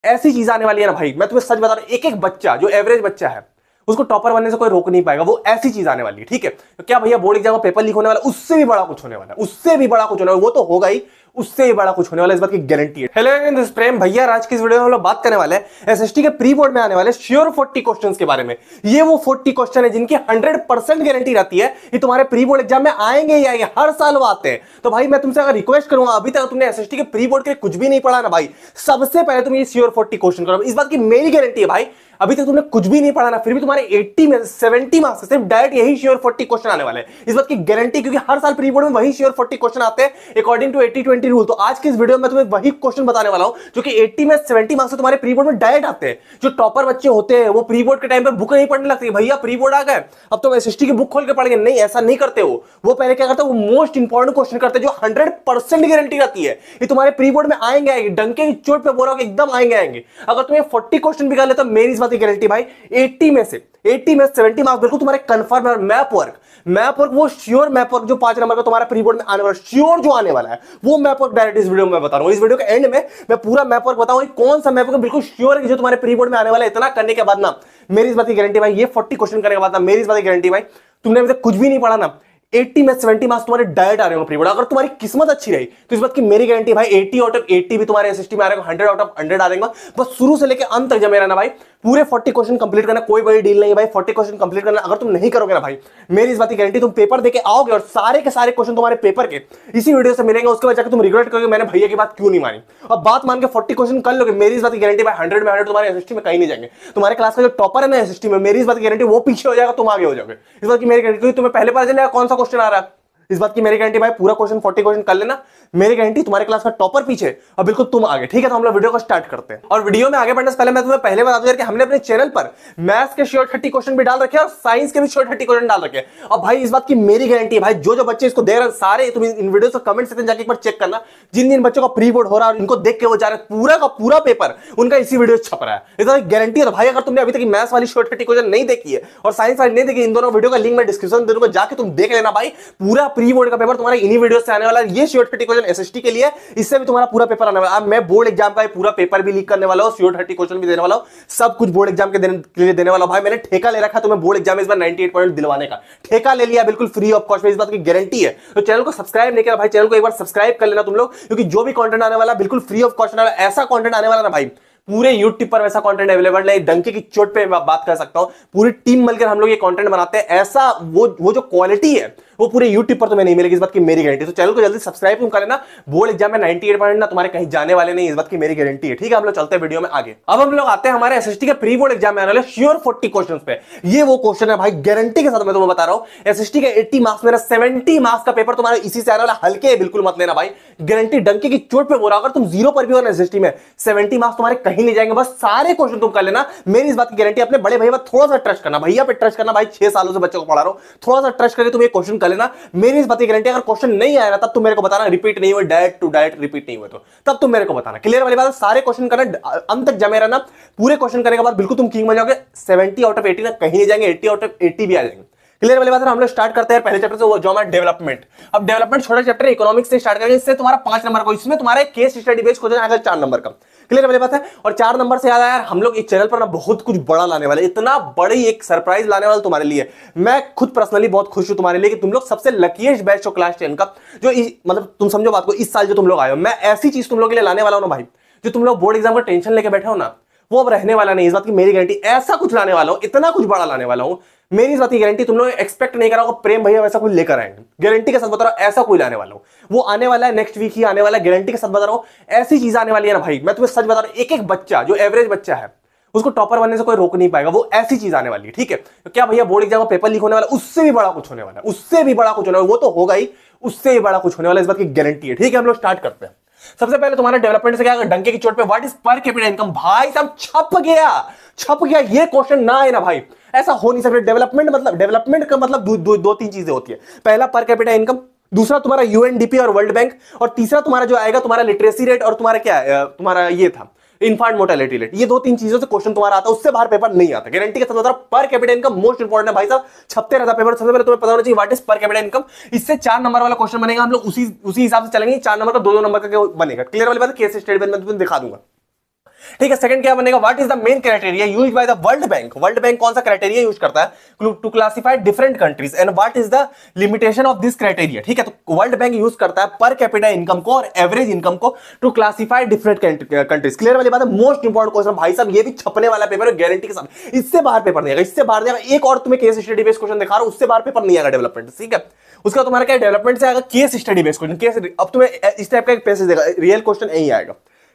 ऐसी चीज आने वाली है ना भाई, मैं तुम्हें सच बता रहा हूं, एक एक बच्चा जो एवरेज बच्चा है उसको टॉपर बनने से कोई रोक नहीं पाएगा। वो ऐसी चीज आने वाली है, ठीक है। तो क्या भैया बोर्ड एग्जाम का पेपर लीक होने वाला, उससे भी बड़ा कुछ होने वाला है, उससे भी बड़ा कुछ होने वाला, वो तो होगा ही, उससे भी बड़ा कुछ होने वाला है, इस बात की गारंटी है। हेलो दिस प्रेम भैया, आज की इस वीडियो में हम लोग बात करने वाले हैं एसएसटी के प्री बोर्ड में आने वाले श्योर 40 क्वेश्चंस के बारे में। ये वो 40 क्वेश्चन है जिनकी 100% गारंटी रहती है ये तुम्हारे प्री बोर्ड एग्जाम में आएंगे ही आएंगे, हर साल वो आते हैं। तो भाई मैं तुमसे अगर रिक्वेस्ट करूंगा, अभी तक तुमने एसएसटी के प्री बोर्ड के कुछ भी नहीं पढ़ा ना भाई, सबसे पहले तुम ये श्योर 40 क्वेश्चन करो, इस बात की मेरी गारंटी है भाई। अभी तक तुमने कुछ भी नहीं पढ़ा ना, फिर भी तुम्हारे 80 में 70 मार्क्स सिर्फ डायरेक्ट यही श्योर 40 क्वेश्चन आने वाले हैं, इस बात की गारंटी, क्योंकि हर साल प्री बोर्ड में वही श्योर 40 क्वेश्चन आते हैं अकॉर्डिंग टू 80-20 रूल। तो आज के इस वीडियो में तुम्हें वही क्वेश्चन बताने वाला हूं जो कि 80 में 70 मार्क्स से तुम्हारे प्री बोर्ड में डायरेक्ट आते हैं। जो टॉपर बच्चे होते हैं वो प्री बोर्ड के टाइम पर बुक नहीं पढ़ने लगते, भैया प्री बोर्ड आ गए अब तो एसएसटी की बुक खोल के पढ़ेंगे, नहीं ऐसा नहीं करते। वो पहले क्या करते हैं, वो मोस्ट इंपॉर्टेंट क्वेश्चन करते हैं जो 100% गारंटी रहती है ये तुम्हारे प्री बोर्ड में आएंगे आएंगे, डंके की चोट पे बोल रहा हूं एकदम आएंगे आएंगे। अगर तुम्हें 40 क्वेश्चन भी कर ले तो मेरी इस बात की गारंटी भाई 80 में 70 मार्क्स बिल्कुल तुम्हारे कंफर्म है। मैप वर्क वो श्योर मैप वर्क जो 5 नंबर का तुम्हारा प्री बोर्ड में आने वाला श्योर जो आने वाला है, वो मैप वर्क डायरेक्ट इस वीडियो में बता रहा हूं। इस वीडियो के एंड में मैं पूरा मैप वर्क बताऊंगा कौन सा मैप वर्क बिल्कुल श्योर है जो तुम्हारे प्री बोर्ड में आने वाला है। इतना करने के बाद ना मेरी इस बात की गारंटी भाई, ये 40 क्वेश्चन करने के बाद ना मेरी इस बात की गारंटी भाई, तुमने अभी तक कुछ भी नहीं पढ़ा ना, 80 में 70 मार्क्स तुम्हारे डायरेक्ट आ रहे हो प्री बोर्ड। अगर तुम्हारी किस्मत अच्छी रही तो इस बात की मेरी गारंटी भाई 80 आउट ऑफ 80 भी तुम्हारे एसएसटी में आ रहा है, 100 आउट ऑफ 100 आ जाएगा। बस शुरू से लेकर अंत तक जमे रहना भाई, पूरे 40 क्वेश्चन कंप्लीट करना, कोई बड़ी डील नहीं है भाई, 40 क्वेश्चन कंप्लीट करना। अगर तुम नहीं करोगे ना भाई, मेरी इस बात की गारंटी, तुम पेपर देके आओगे और सारे के सारे क्वेश्चन तुम्हारे पेपर के इसी वीडियो से मिलेंगे, उसके बाद जाकर तुम रिग्रेट करोगे मैंने भैया की बात क्यों नहीं मानी। और बात मान के 40 क्वेश्चन कर लोगे, मेरी इस बात की गारंटी भाई 100 में 100 तुम्हारे एसएसटी में कहीं नहीं जाएंगे। तुम्हारे क्लास का जो टॉपर है ना एसएसटी में, मेरी इस बात की गारंटी वो पीछे हो जाएगा, तुम आगे हो जाओगे, इस बात की मेरी गारंटी, क्योंकि तुम्हें पहले पता चलेगा कौन सा क्वेश्चन आ रहा है। इस बात की मेरी गारंटी भाई, पूरा क्वेश्चन 40 क्वेश्चन कर लेना, मेरी गारंटी तुम्हारे क्लास का टॉपर पीछे और बिल्कुल तुम आगे, ठीक है। तो हम लोग वीडियो को स्टार्ट करते हैं। और वीडियो में आगे बढ़ने से पहले मैं तुम्हें पहले बता दूं कि हमने अपने चैनल पर मैथ्स के श्योर 30 क्वेश्चन भी डाल रखे हैं और साइंस के भी श्योर 30 क्वेश्चन डाल रखे हैं। और भाई इस बात की मेरी गारंटी है भाई, जो बच्चे इसको देख रहे हैं सारे, तुम इन वीडियो से कमेंट सेक्शन जाके एक बार चेक करना, जिन जिन बच्चों का प्री बोर्ड हो रहा है इनको देख के वो जा रहे हैं, पूरा का पूरा पेपर उनका इसी वीडियो छप रहा है, इसका गारंटी है। भाई अगर तुमने अभी तक मैथ्स वाली श्योर 30 क्वेश्चन नहीं देखी है और साइंस वाली नहीं देखी, इन दोनों वीडियो का लिंक मैं डिस्क्रिप्शन दे दूंगा, जाके तुम देख लेना भाई। पूरा प्री बोर्ड का पेपर तुम्हारा इन्हीं वीडियो से आने वाला है। ये श्योर 30 क्वेश्चन एसएसटी के लिए, इससे भी तुम्हारा पूरा पेपर आने वाला है। मैं बोर्ड एग्जाम का पूरा पेपर भी लीक करने वाला हूं, श्योर 30 क्वेश्चन भी देने वाला हूं, सब कुछ बोर्ड एग्जाम के लिए देने वाला हूं। भाई मैंने ठेका ले रखा है तुम्हें बोर्ड एग्जाम में इस बार 98 पॉइंट दिलवाने का, ठेका ले लिया बिल्कुल फ्री ऑफ कॉस्ट में, इस बात की गारंटी है। तो चैनल को सब्सक्राइब नहीं किया भाई, चैनल को एक बार सब्सक्राइब कर लेना तुम लोग, क्योंकि जो भी कंटेंट आने वाला बिल्कुल फ्री ऑफ कॉस्ट आने वाला, ऐसा कंटेंट आने वाला ना भाई, पूरे YouTube पर वैसा कंटेंट अवेलेबल है, डंके की चोट पे मैं बात कर सकता हूं, पूरी टीम मिलकर हम लोग ये कंटेंट बनाते हैं, ऐसा वो जो क्वालिटी है वो पूरे YouTube पर तुम्हें नहीं मिलेगी, इस बात की मेरी गारंटी। तो चैनल को जल्दी सब्सक्राइब तुम कर लेना, बोर्ड एग्जाम में 98 पॉइंट ना तुम्हारे कहीं जाने वाले नहीं, इस बात की मेरी गारंटी है, ठीक है। हम लोग चलते हैं वीडियो में आगे। अब हम लोग आते हैं हमारे एसएसटी के प्री बोर्ड एग्जाम में आने वाले श्योर 40 क्वेश्चंस पे। ये वो क्वेश्चन है भाई, गारंटी के साथ मैं तुम्हें बता रहा हूं, एसएसटी के 80 मार्क्स में 70 मार्क्स का पेपर तुम्हारा इसी से आने वाला, हल्के बिल्कुल मत लेना भाई, गारंटी डंके की चोट पे बोल रहा हूं। अगर तुम जीरो पर भी हो ना एसएसटी में, 70 मार्क्स तुम्हारे कहीं नहीं जाएंगे, बस सारे क्वेश्चन तुम कर लेना, मेरी इस बात की गारंटी। अपने बड़े भैया पर थोड़ा सा ट्रस्ट करना, भैया पे ट्रस्ट करना भाई, 6 सालों से बच्चों को पढ़ा रहा हूं, थोड़ा सा ट्रस्ट करके तुम ये क्वेश्चन कर लेना, मेरी इस बात की गारंटी। अगर क्वेश्चन नहीं आया ना तब तुम मेरे को बताना, रिपीट नहीं हुए, डायरेक्ट टू डायरेक्ट रिपीट नहीं हुए तो तब तुम मेरे को बताना, क्लियर वाली बात। सारे क्वेश्चन करना, अंत तक जमे रहना, पूरे क्वेश्चन करने के बाद बिल्कुल तुम किंग बन जाओगे, 70 आउट ऑफ 80 ना कहीं नहीं जाएंगे, 80 आउट ऑफ 80 भी आ जाएंगे, क्लियर वाली बात है। हम लोग स्टार्ट करते हैं पहले चैप्टर से, वो जो हमारा डेवलपमेंट। अब डेवलपमेंट छोटा चैप्टर इकोनॉमिक्स से स्टार्ट करेंगे, इससे तुम्हारा 5 नंबर को, इसमें तुम्हारा केस स्टडी बेस्ड क्वेश्चन आएगा 4 नंबर का, क्लियर वाली बात है। और 4 नंबर से याद आया यार, हम लोग इस चैनल पर ना बहुत कुछ बड़ा लाने वाले, इतना बड़ी एक सरप्राइज लाने वाला तुम्हारे लिए। मैं खुद पर्सनली बहुत खुश हूं तुम्हारे लिए कि तुम लोग सबसे लकीएस्ट बैच हो क्लास 10 का, जो मतलब तुम समझो बात को, इस साल जो तुम लोग आए हो, मैं ऐसी चीज तुम लोग के लिए लाने वाला हूं ना भाई, जो तुम लोग बोर्ड एग्जाम का टेंशन लेके बैठे हो ना, वो अब रहने वाला नहीं, इस बात की मेरी गारंटी। ऐसा कुछ लाने वाला हूं, इतना कुछ बड़ा लाने वाला हूं, मेरी इस बात की गारंटी। तुम लोग एक्सपेक्ट नहीं करा होगा प्रेम भैया वैसा कोई लेकर आएंगे, गारंटी के साथ बता रहा हूं, ऐसा कोई लाने वाला हूं, वो आने वाला है नेक्स्ट वीक ही आने वाला है, गारंटी के साथ बता रहा हूं। ऐसी चीज आने वाली है ना भाई, मैं तुम्हें सच बता रहा हूं, एक एक बच्चा जो एवरेज बच्चा है उसको टॉपर बनने से कोई रोक नहीं पाएगा, वो ऐसी चीज आने वाली है, ठीक है। तो क्या भैया बोर्ड एग्जाम का पेपर लीक होने वाला, उससे भी बड़ा कुछ होने वाला है, उससे भी बड़ा कुछ होने वाला, वो तो होगा ही, उससे भी बड़ा कुछ होने वाला, इस बात की गारंटी है, ठीक है। हम लोग स्टार्ट करते हैं। सबसे पहले तुम्हारे डेवलपमेंट से क्या, डंके की चोट पे what is per capita income, भाई साहब छप गया ये क्वेश्चन ना आए ना भाई, ऐसा हो नहीं सकता। डेवलपमेंट का मतलब दो तीन चीजें होती है, पहला पर कैपिटा इनकम, दूसरा तुम्हारा यूएनडीपी और वर्ल्ड बैंक, और तीसरा तुम्हारा जो आएगा तुम्हारा लिटरेसी रेट, और तुम्हारा क्या है, तुम्हारा ये था इन्फेंट मोर्टेलिटी रेट। ये 2-3 चीजों से क्वेश्चन तुम्हारा आता है, उससे बाहर पेपर नहीं आता, गारंटी के साथ बता रहा हूं। Per capita income most important है भाई साहब, छपते रहता पेपर। सबसे पहले तुम्हें पता होना चाहिए what is per capita income, इससे 4 नंबर वाला क्वेश्चन बनेगा, हम लोग उसी हिसाब से चलेंगे, 4 नंबर का 2-2 नंबर का बनेगा, क्लियर वाली बात है। केस स्टडी में मैं तुम्हें दिखा दूंगा। ठीक है। सेकंड क्या बनेगा, what is the main criteria used by the world bank. World bank कौन सा क्राइटेरिया यूज करता है to classify different countries and what is the limitation of this criteria. ठीक है, तो वर्ल्ड बैंक यूज करता है पर कैपिटा इनकम को और एवरेज इनकम को to classify different countries. Clear वाली बात है। मोस्ट इंपॉर्टेंट क्वेश्चन भाई साहब, ये भी छपने वाला पेपर है गारंटी के साथ, इससे बाहर पेपर नहीं आएगा, इससे बाहर नहीं आएगा। एक और तुम्हें केस स्टडी बेस्ड क्वेश्चन दिखा रहा हूं, उससे बाहर पेपर नहीं आएगा डेवलपमेंट। ठीक है, उसका तुम्हारा क्या डेवलपमेंट से आएगा case study based question. Case अब तुम्हें इस टाइप का एक पैसेज देगा, रियल क्वेश्चन यही आएगा।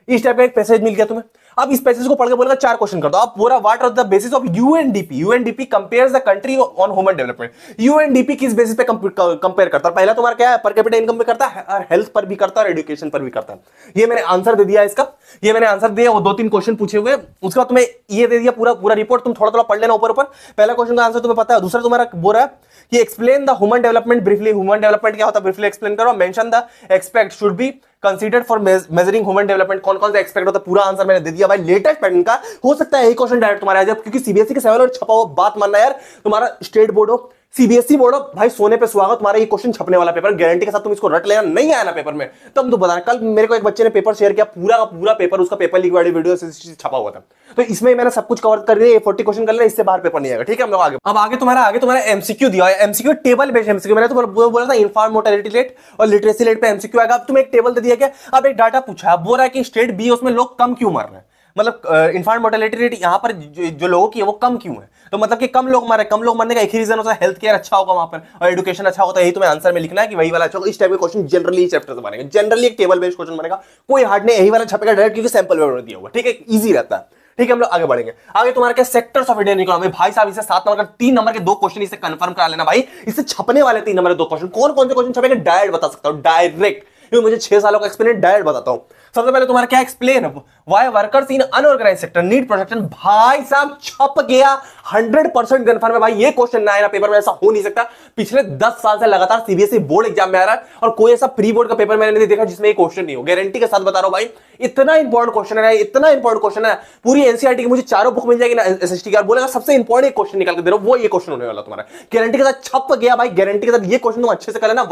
इस टाइप का एक पैसेज मिल गया तुम्हें, अब इस पैसेज को पढ़ के बोलेगा 4 क्वेश्चन कर दो। अब पूरा what are the basis of UNDP. UNDP compares the country on human development. UNDP किस बेसिस पे कंपेयर करता है? पहला तुम्हारा क्या है, पर कैपिटा इनकम पे करता है और हेल्थ पर भी करता है और एजुकेशन पर भी करता है। ये मैंने आंसर दे दिया इसका, ये मैंने आंसर दिया, वो 2-3 क्वेश्चन पूछे हुए, उसका तुम्हें ये दे दिया पूरा पूरा रिपोर्ट। तुम थोड़ा थोड़ा पढ़ लेना ऊपर ऊपर। पहला क्वेश्चन का आंसर तुम्हें पता है। दूसरा तुम्हारा बोल रहा है कि explain the human development briefly. Human development क्या होता है ब्रीफली एक्सप्लेन करो। Mention the expect should be considered for measuring human development. कौन कौन सा एक्सपेक्ट होता है पूरा आंसर मैंने दे दिया भाई। लेटेस्ट पैटर्न का हो सकता है यही क्वेश्चन डायरेक्ट तुम्हारे आ जाए, क्योंकि सीबीएसई के 7 और छपा हुआ बात मानना यार, तुम्हारा स्टेट बोर्ड हो सीबीएसई बोर्ड हो भाई, सोने पे सुहागा, तुम्हारा ये क्वेश्चन छपने वाला पेपर गारंटी के साथ। तुम इसको रट लेना, नहीं आया ना पेपर में तुम तो बताना। कल मेरे को एक बच्चे ने पेपर शेयर किया, पूरा का पूरा पेपर, उसका पेपर लीक वाली वीडियो से छपा हुआ था। तो इसमें मैंने सब कुछ कवर कर दिया, 40 क्वेश्चन कर लेना, इससे बाहर पेपर नहीं आएगा। ठीक है, हम लोग आगे। अब आगे तुम्हारा एमसीक्यू दिया है। MCQ table based MCQ. मैंने तो बोला था इन्फॉर्म मोर्टेलिटी रेट और लिटरेसी रेट पे एमसीक्यू आएगा। अब तुम्हें एक टेबल दे दिया गया, अब एक डाटा पूछा है, बोल रहा है कि स्टेट बी उसमें लोग कम क्यों मर रहे हैं, मतलब इन्फॉर्म मोर्टेलिटी रेट यहाँ पर जो लोगों की है वो कम क्यों है। तो मतलब कि कम लोग मर रहे, कम लोग मरने का एक ही रीजन होता है, हेल्थ केयर अच्छा होगा वहां पर और एजुकेशन अच्छा होता है। यही तुम्हें आंसर में लिखना है कि वही वाला अच्छा होगा। इस टाइप के क्वेश्चन जनरली चैप्टर से बनेगा, जनरली एक टेबल बेस्ड क्वेश्चन बनेगा, कोई हार्ड नहीं, यही वाला छपेगा डायरेक्ट, क्योंकि सैंपल पेपर दिया हुआ। ठीक है, इजी रहता है। ठीक है, हम लोग आगे बढ़ेंगे। आगे तुम्हारा क्या, सेक्टर्स ऑफ इंडियन इकोनॉमी। भाई साहब इसे 7 नंबर का 3 नंबर के 2 क्वेश्चन इसे कंफर्म करा लेना भाई। इससे छपने वाले 3 नंबर के 2 क्वेश्चन। कौन कौन से क्वेश्चन छपेंगे डायरेक्ट बता सकता हूं, डायरेक्ट, क्योंकि मुझे 6 सालों का एक्सपीरियंस, डायरेक्ट बताता हूं। सबसे पहले तुम्हारा क्या, explain why workers in unorganised sector need protection. भाई साहब छप गया, 100% कंफर्म है भाई। ये क्वेश्चन ना आया पेपर में, ऐसा हो नहीं सकता। पिछले 10 साल से लगातार सीबीएसई बोर्ड एग्जाम में आ रहा है और कोई ऐसा प्री बोर्ड का पेपर मैंने नहीं देखा जिसमें ये क्वेश्चन नहीं हो। गारंटी के साथ बता रहा हूं भाई, इतना इंपॉर्टेंट क्वेश्चन है, इतना इंपॉर्टेंट क्वेश्चन है। पूरी एनसीईआरटी की मुझे चारों बुक मिल जाएगी ना एसएसटी की, बोलेगा सबसे इंपॉर्टेंट क्वेश्चन निकाल के दे रहा हूं, वो ये क्वेश्चन होने वाला तुम्हारा। गारंटी के साथ छप गया भाई, गारंटी के साथ ये क्वेश्चन तुम अच्छे से कर लेना।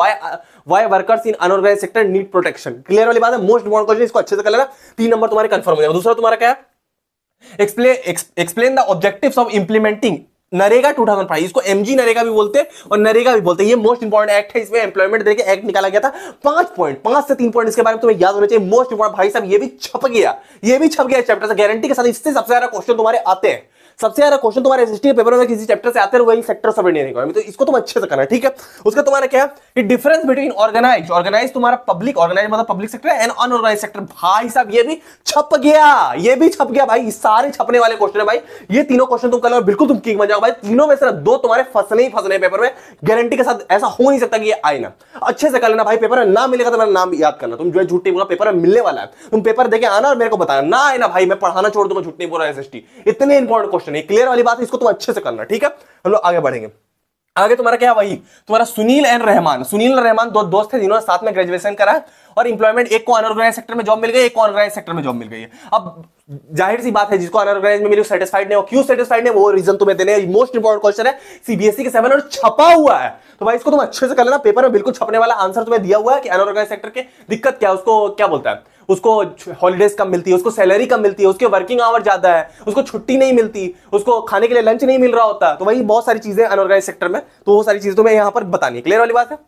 Why workers in unorganised sector need protection. Clear वाली बात है, मोस्ट इंपॉर्टेंट क्वेश्चन, इसको अच्छे से कर लेना। 3 नंबर तुम्हारे कंफर्म हो जाएगा। दूसरा तुम्हारा क्या है, explain the objectives of implementing NREGA 2005। इसको एमजी नरेगा भी बोलते हैं और नरेगा भी बोलते हैं। ये मोस्ट इंपॉर्टेंट एक्ट है, इसमें एम्प्लॉयमेंट देके एक्ट निकाला गया था। 5 पॉइंट, 5 से 3 पॉइंट इसके बारे में तुम्हें याद होने चाहिए। मोस्ट इंपॉर्टेंट भाई साहब, ये भी छप गया, ये भी छप गया चैप्टर से गारंटी के साथ। इससे सबसे ज्यादा क्वेश्चन तुम्हारे आते हैं, सबसे ज्यादा क्वेश्चन तुम्हारे एसएसटी के पेपर में किसी चैप्टर से आते हैं, वही सेक्टर्स ऑफ इंडियन इकोनॉमी। तो इसको तुम अच्छे से करना, ठीक है। उसका तुम्हारा क्या है, डिफरेंस बिटवीन ऑर्गेनाइज तुम्हारा पब्लिक, ऑर्गेनाइज मतलब public sector and unorganise sector. भाई साहब ये भी छप गया, ये भी छप गया भाई। सारे छपने वाले क्वेश्चन है भाई। ये तीनों क्वेश्चन तुम कर लो, बिल्कुल तुम किंग बन जाओ भाई। तीनों में से 2 तुम्हारे फंसने ही फंसने पेपर में, गारंटी के साथ। ऐसा हो नहीं सकता कि ये आए ना। अच्छे से कर लेना भाई। पेपर में ना मिलेगा तो मेरा नाम याद करना। तुम जो है झूठ नहीं बोला, पेपर में मिलने वाला है, तुम पेपर देके आना और मेरे को बताना। ना आए ना भाई, मैं पढ़ाना छोड़ दूंगा, झूठ नहीं बोल रहा एसएसटी। इतने इंपॉर्टेंट क्वेश्चन है, क्लियर वाली बात है, इसको तुम अच्छे से करना, ठीक है। हम लोग आगे बढ़ेंगे। आगे तुम्हारा क्या, वही तुम्हारा सुनील एंड रहमान। सुनील और रहमान 2 दोस्त थे जिन्होंने साथ में ग्रेजुएशन करा और इंप्लॉयमेंट, एक को अनऑर्गेनाइज सेक्टर में जॉब मिल गई, एक को ऑर्गेनाइज सेक्टर में जॉब मिल गई है। अब जाहिर सी बात है, जिसको अनऑर्गेनाइज में मिली सेटिस्फाइड नहीं हो। क्यों सेटिस्फाइड नहीं, वो रीजन तुम्हें देने। मोस्ट इंपॉर्टेंट क्वेश्चन है, सीबीएसई के 7 और छपा हुआ है, तो भाई इसको तुम अच्छे से कर लेना। पेपर में बिल्कुल छपने वाला आंसर तुम्हें दिया हुआ है कि अनऑर्गेनाइज सेक्टर के दिक्कत क्या है, उसको क्या बोलता है, उसको हॉलीडेज कम मिलती है, उसको सैलरी कम मिलती है, उसके वर्किंग आवर ज्यादा है, उसको छुट्टी नहीं मिलती, उसको खाने के लिए लंच नहीं मिल रहा होता। तो वही बहुत सारी चीजें अनऑर्गेनाइज सेक्टर में, तो वो सारी चीजें तुम्हें यहां पर बतानी है। क्लियर वाली बात है।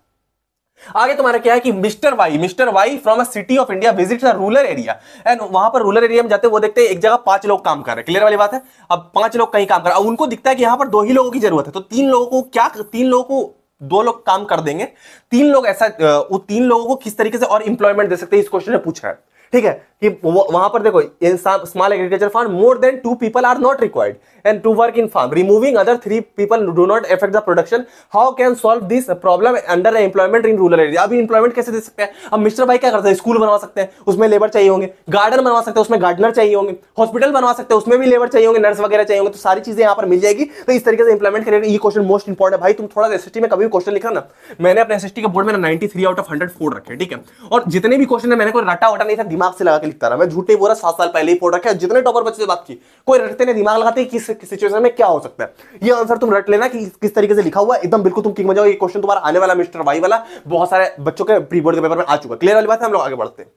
आगे तुम्हारा क्या है कि mister Y from a city of India visit the rural area and वहां पर रूरल एरिया में जाते वो देखते हैं एक जगह 5 लोग काम कर रहे हैं। क्लियर वाली बात है। अब 5 लोग कहीं काम कर रहे हैं, उनको दिखता है कि यहां पर 2 ही लोगों की जरूरत है। तो 3 लोगों को क्या, 3 लोगों को 2 लोग काम कर देंगे, 3 लोग ऐसा, वो 3 लोगों को किस तरीके से और इंप्लॉयमेंट दे सकते हैं, इस क्वेश्चन में पूछा है, ठीक है। कि वहां पर देखो, small agriculture farm more than 2 people are not required and to work in farm, removing other 3 people do not affect the production, how can solve this problem under employment in rural area. अभी employment कैसे दे सकते हैं। अब mister भाई क्या करते हैं, स्कूल बनवा सकते हैं, उसमें लेबर चाहिए होंगे, गार्डन बनवा सकते हैं, उसमें गार्डनर चाहिए होंगे, हॉस्पिटल बनवा सकते हैं, उसमें भी लेबर चाहिए होंगे, नर्स वगैरह चाहिए होंगे। तो सारी चीजें यहाँ पर मिल जाएगी। तो इस तरीके से इंप्लीमेंट करेंगे। ये क्वेश्चन मोस्ट इंपॉर्टेंट है भाई। तुम थोड़ा एसएसटी में कभी भी क्वेश्चन लिखा ना, मैंने अपने एसएसटी के बोर्ड में 93 आउट ऑफ 100 फोड़ रखे, ठीक है। और जितने भी क्वेश्चन है मैंने कोई रटा वटा नहीं था, दिमाग से लगा के लिखता रहा। मैं झूठ नहीं बोल रहा, 7 साल पहले ही फोड़ रखा है। जितने टॉपर बच्चे से बात की, कोई रटते नहीं, दिमाग लगाते किस सिचुएशन में क्या हो सकता है। ये आंसर तुम रट लेना कि किस तरीके से लिखा हुआ है, एकदम बिल्कुल तुम किंग बन जाओगे। ये क्वेश्चन तुम्हारा आने वाला मिस्टर वाई वाला बहुत सारे बच्चों के प्री बोर्ड के पेपर में आ चुका है। क्लियर वाली बात है। हम लोग आगे बढ़ते हैं।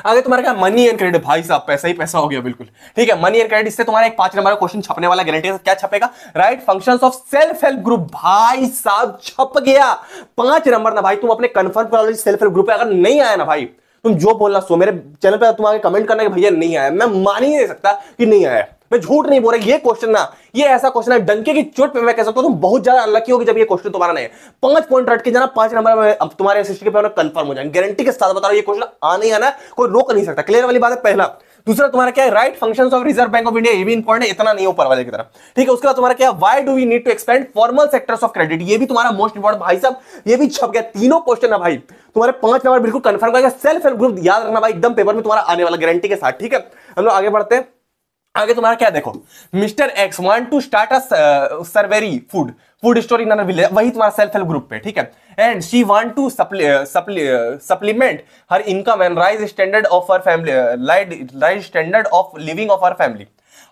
आगे तुम्हारा क्या, मनी एंड क्रेडिट, भाई साहब पैसा ही पैसा हो गया बिल्कुल, ठीक है। मनी एंड क्रेडिट, इससे तुम्हारा एक 5 नंबर का क्वेश्चन छपने वाला गारंटी है। क्या छपेगा, right functions of self help group, भाई साहब छप गया 5 नंबर ना भाई। तुम अपने कंफर्म करो सेल्फ हेल्प ग्रुप पे, अगर नहीं आया ना भाई तुम जो बोलना सो, मेरे चैनल पे तुम आगे कमेंट करना कि भैया नहीं आया, मैं मान ही नहीं सकता कि नहीं आया, मैं झूठ नहीं बोल रहा। ये क्वेश्चन ना, ये ऐसा क्वेश्चन है डंके की चोट पे मैं कह सकता हूं तुम बहुत ज्यादा अनलकी होगी जब ये क्वेश्चन तुम्हारा नहीं है। 5 पॉइंट रट के जाना, 5 नंबर में अब तुम्हारे एसएसटी के पेपर कंफर्म हो जाएंगे, गारंटी के साथ बता रहा हूं, ये क्वेश्चन आने आना कोई रोक नहीं सकता। क्लियर वाली बात है पहला। दूसरा तुम्हारा क्या है, right functions of reserve bank of India, ये भी इंपॉर्टेंट है, इतना नहीं ऊपर वाले की तरफ, ठीक है। उसके बाद तुम्हारा क्या, why do we need to expand formal sectors of credit, ये भी तुम्हारा मोस्ट इंपॉर्टेंट भाई साहब, ये भी छप गया। तीनों क्वेश्चन है भाई तुम्हारे 5 नंबर बिल्कुल कंफर्म करेगा। सेल्फ हेल्प ग्रुप याद रखना भाई, एकदम पेपर में तुम्हारा आने वाला गारंटी के साथ, ठीक है। हम लोग आगे बढ़ते हैं। आगे तुम्हारा क्या देखो, mister X want to start a savoury food store in another village, वही तुम्हारा सेल्फ हेल्प ग्रुप पे, ठीक है। And she want to supplement her income and rise standard of her family, rise standard of living of her family.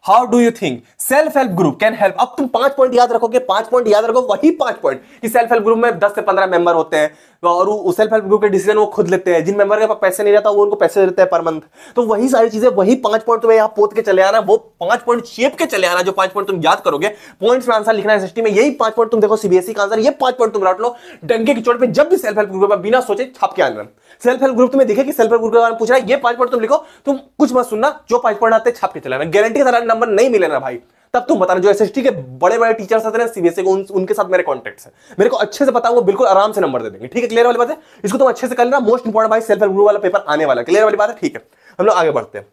How do you think self help group can help. अब तुम 5 point याद रखोगे, 5 point याद रखो, वही 5 point कि self help group में 10 से 15 मेंबर होते हैं और उस सेल्फ हेल्प ग्रुप के डिसीजन वो खुद लेते हैं, जिन मेंबर के पास पैसे नहीं रहता वो उनको पैसे देते हैं पर मंथ। तो वही सारी चीजें, वही 5 पॉइंट तुम्हें यहां पोत के चले आना, वो 5 पॉइंट शेप के चले आना, जो 5 पॉइंट तुम याद करोगे, पॉइंट्स में आंसर लिखना है एसएसटी में, यही 5 पॉइंट तुम देखो सीबीएसई का आंसर, ये 5 पॉइंट तुम रट लो डंके की चोट पे। जब भी सेल्फ हेल्प ग्रुप में बिना सोचे छाप के आना, सेल्फ हेल्प ग्रुप तुम्हें दिखे कि सेल्फ हेल्प ग्रुप के बारे में पूछ रहा है, ये 5 पॉइंट तुम लिखो, तुम कुछ मत सुनना, जो 5 पॉइंट आते छाप के चलाना, गारंटी के साथ नंबर नहीं मिलेगा भाई। तब तुम बताना, जो एसएसटी के बड़े बड़े टीचर्स आते हैं सीबीएसई को, उनके साथ मेरे कॉन्टेक्ट्स हैं, मेरे को अच्छे से पता, वो बिल्कुल आराम से नंबर दे देंगे, ठीक है। क्लियर वाली बात है, इसको तुम अच्छे से कर लेना, मोस्ट इंपॉर्टेंट भाई सेल्फ हेल्प ग्रुप वाला पेपर आने वाला है। क्लियर वाली बात है, ठीक है। हम लोग आगे बढ़ते हैं।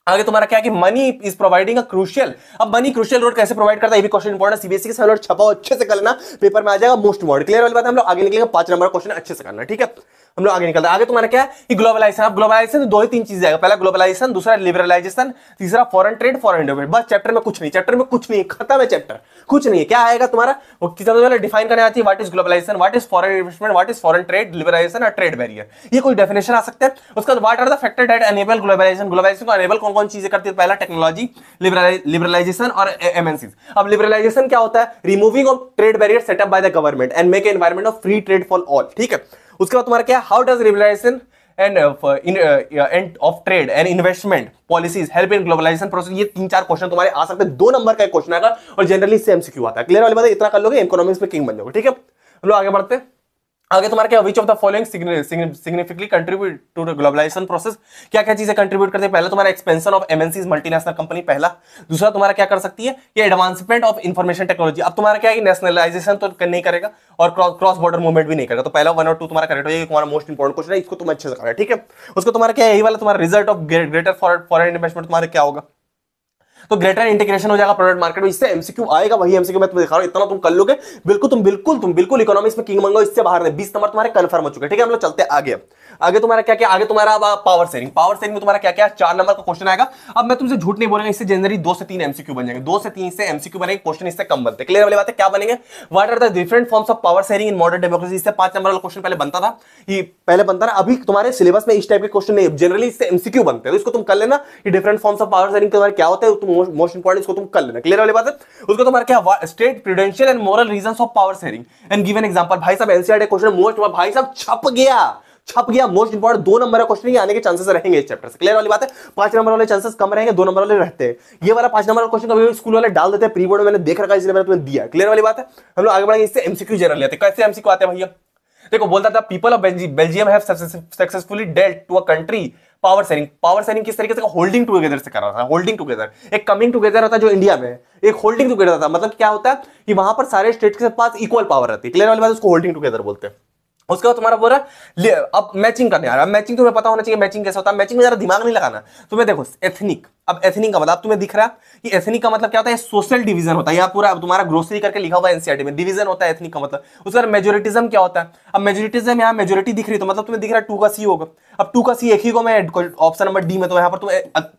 आगे तुम्हारा क्या है कि money is providing a crucial, अब मनी क्रूशियल रोड कैसे प्रोवाइड करता है, ये भी क्वेश्चन इंपॉर्टेंट, सीबीएसई के साथ छपाओ अच्छे से कर लेना, पेपर में आ जाएगा मोस्ट इंपॉर्टेंट। क्लियर वाली बात है, हम लोग आगे निकलेंगे, 5 नंबर क्वेश्चन अच्छे से करना, ठीक है। हम लोग आगे निकलते हैं। आगे तुम्हारा क्या है कि ग्लोबलाइजेशन, अब ग्लोबलाइजेशन 2 ही 3 चीजें आएगा, पहला ग्लोबलाइजेशन, दूसरा लिबरलाइजेशन, तीसरा फॉरेन ट्रेड, फॉरेन डेवलपमेंट। बस चैप्टर में कुछ नहीं, चैप्टर में कुछ नहीं, खत्म है चैप्टर, कुछ नहीं है। क्या आएगा तुम्हारा, वो किसी डिफाइन करने आती है, what is globalisation, what is foreign investment, what is foreign trade, liberalisation और ट्रेड बैरियर, ये कोई डेफिनेशन आ सकते हैं। उसके बाद what are the factor that enable globalisation, globalisation को एनेबल कौन कौन चीजें करती है, पहला टेक्नोलॉजी, लिबरलाइजेशन और एमएनसीज। अब लिबरलाइजेशन क्या होता है, removing of trade barrier set up by the government and make environment of free trade for all, ठीक है। उसके बाद तुम्हारा क्या, how does liberalisation and of trade and investment policies help in globalisation process. ये 3-4 क्वेश्चन तुम्हारे आ सकते हैं, 2 नंबर का एक क्वेश्चन आएगा और जनरली इससे एमसीक्यू आता है। क्लियर वाली बात है, इतना कर लोगे इकोनॉमिक्स में किंग बन जाओगे, ठीक है। हम लोग आगे बढ़ते हैं। आगे तुम्हारा क्या, which of the following significantly contribute to the globalisation process, क्या क्या चीजें कंट्रीब्यूट करते हैं, पहला तुम्हारा expansion of MNCs multinational company, पहला। दूसरा तुम्हारा क्या कर सकती है, ये एडवांसमेंट ऑफ इंफॉर्मेशन टेक्नोलॉजी। अब तुम्हारा क्या है, नेशनलाइजेशन तो नहीं करेगा और क्रॉस बॉर्डर मूवमेंट भी नहीं करेगा, तो पहला 1 और 2 तुम्हारा करेक्ट हो जाएगा, तुम्हारा मोस्ट इंपॉर्टेंट क्वेश्चन है, इसको तुम अच्छे से करना, ठीक है। उसको तुम्हारा क्या है, यही वाला तुम्हारा result of greater foreign investment तुम्हारा क्या होगा, तो ग्रेटर इंटीग्रेशन हो जाएगा प्रोडक्ट मार्केट में, इससे एमसीक्यू आएगा, वही एमसीक्यू मैं तुम्हें दिखा रहा हूं, इतना तुम कर लोगे बिल्कुल इकोनॉमिक्स में किंग मंगो, इससे बाहर नहीं। 20 नंबर तुम्हारे कंफर्म हो चुके हैं, ठीक है। हम लोग चलते हैं आगे। आगे तुम्हारा क्या क्या, आगे तुम्हारा पावर शेयरिंग में तुम्हारा क्या क्या 4 नंबर का क्वेश्चन आएगा। अब मैं तुमसे झूठ नहीं बोलूंगा, इससे जनरली 2 से 3 एमसीक्यू बन जाएंगे, 2 से 3 से एमसीक्यू बनेंगे, क्वेश्चन इससे कम बनते हैं। क्लियर वाली बात है, क्या बनेंगे, what are the different forms of power sharing in modern democracy, इससे 5 नंबर वाला क्वेश्चन पहले बनता था, ये पहले बनता था, अभी तुम्हारे सिलेबस में इस टाइप के क्वेश्चन नहीं, जनरली इससे एमसीक्यू बनते हैं, तो इसको तुम कर लेना कि different forms of power sharing तुम्हारे क्या होते हैं, तुम मोस्ट इंपॉर्टेंट इसको तुम कर लेना। क्लियर वाली बात है। उसको तुम्हारा क्या, state prudential and moral reasons of power sharing and give an example. भाई साहब एनसीईआरटी क्वेश्चन मोस्ट, भाई साहब छप गया मोस्ट इंपॉर्टेंट, 2 नंबर का क्वेश्चन आने के चांसेस रहेंगे इस चैप्टर से। क्लियर वाली बात है, 5 नंबर वाले चांसेस कम रहेंगे, 2 नंबर वाले रहते हैं। ये वाला 5 नंबर का क्वेश्चन कभी स्कूल वाले डाल देते हैं प्री बोर्ड में, मैंने देख रखा है, इसलिए मैंने तुम्हें दिया। क्लियर वाली बात है। हम लोग आगे बढ़ेंगे, इससे एमसीक्यू जनरल लेते हैं। कैसे एमसीक्यू आते हैं भैया, देखो बोलता था people of Belgium have successfully dealt to a country power sharing किस तरीके से, होल्डिंग टुगेदर से कर रहा था। होल्डिंग टुगेदर, एक कमिंग टुगेदर होता है जो इंडिया में है, एक होल्डिंग टुगेदर था। मतलब क्या होता है कि वहां पर सारे स्टेट के पास इक्वल पावर रहती है। क्लियर वाली बात, उसको होल्डिंग टुगेदर बोलते हैं। उसके बाद तुम्हारा बोल रहा अब मैचिंग करने आ रहा है। मैचिंग तुम्हें पता होना चाहिए मैचिंग कैसे होता है, मैचिंग में जरा दिमाग नहीं लगाना। तुम्हें देखो एथनिक, अब एथनिक का मतलब तुम्हें दिख रहा है कि एथनिक का मतलब क्या होता है, सोशल डिवीजन होता है। यहाँ पूरा तुम्हारा ग्रोसरी करके लिखा हुआ है एनसीईआरटी में, डिवीजन होता है एथनिक का मतलब। उसका मेजोरिटिज्म क्या होता है, अब मेजोरिटिज्म यहाँ मेजोरिटी दिख रही है तो मतलब तुम्हें दिख रहा है 2 का सी होगा। अब 2 का सी एक ही को मैं ऑप्शन नंबर डी में, तो यहाँ पर तुम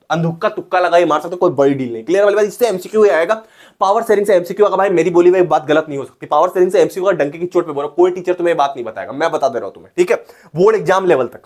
अंधुक्का तुक्का लगा ही मार सकते हो, कोई बड़ी डील नहीं। क्लियर वाली बात, इससे एमसीक्यू आएगा। पावर शेयरिंग से एमसीक्यू का भाई मेरी बोली हुई बात गलत नहीं हो सकती। पावर शेयरिंग से एमसीक्यू का डंके की चोट पे बोलो, कोई टीचर तुम्हें बात नहीं बताएगा, मैं बता दे रहा हूं तुम्हें, ठीक है, बोर्ड एग्जाम लेवल तक।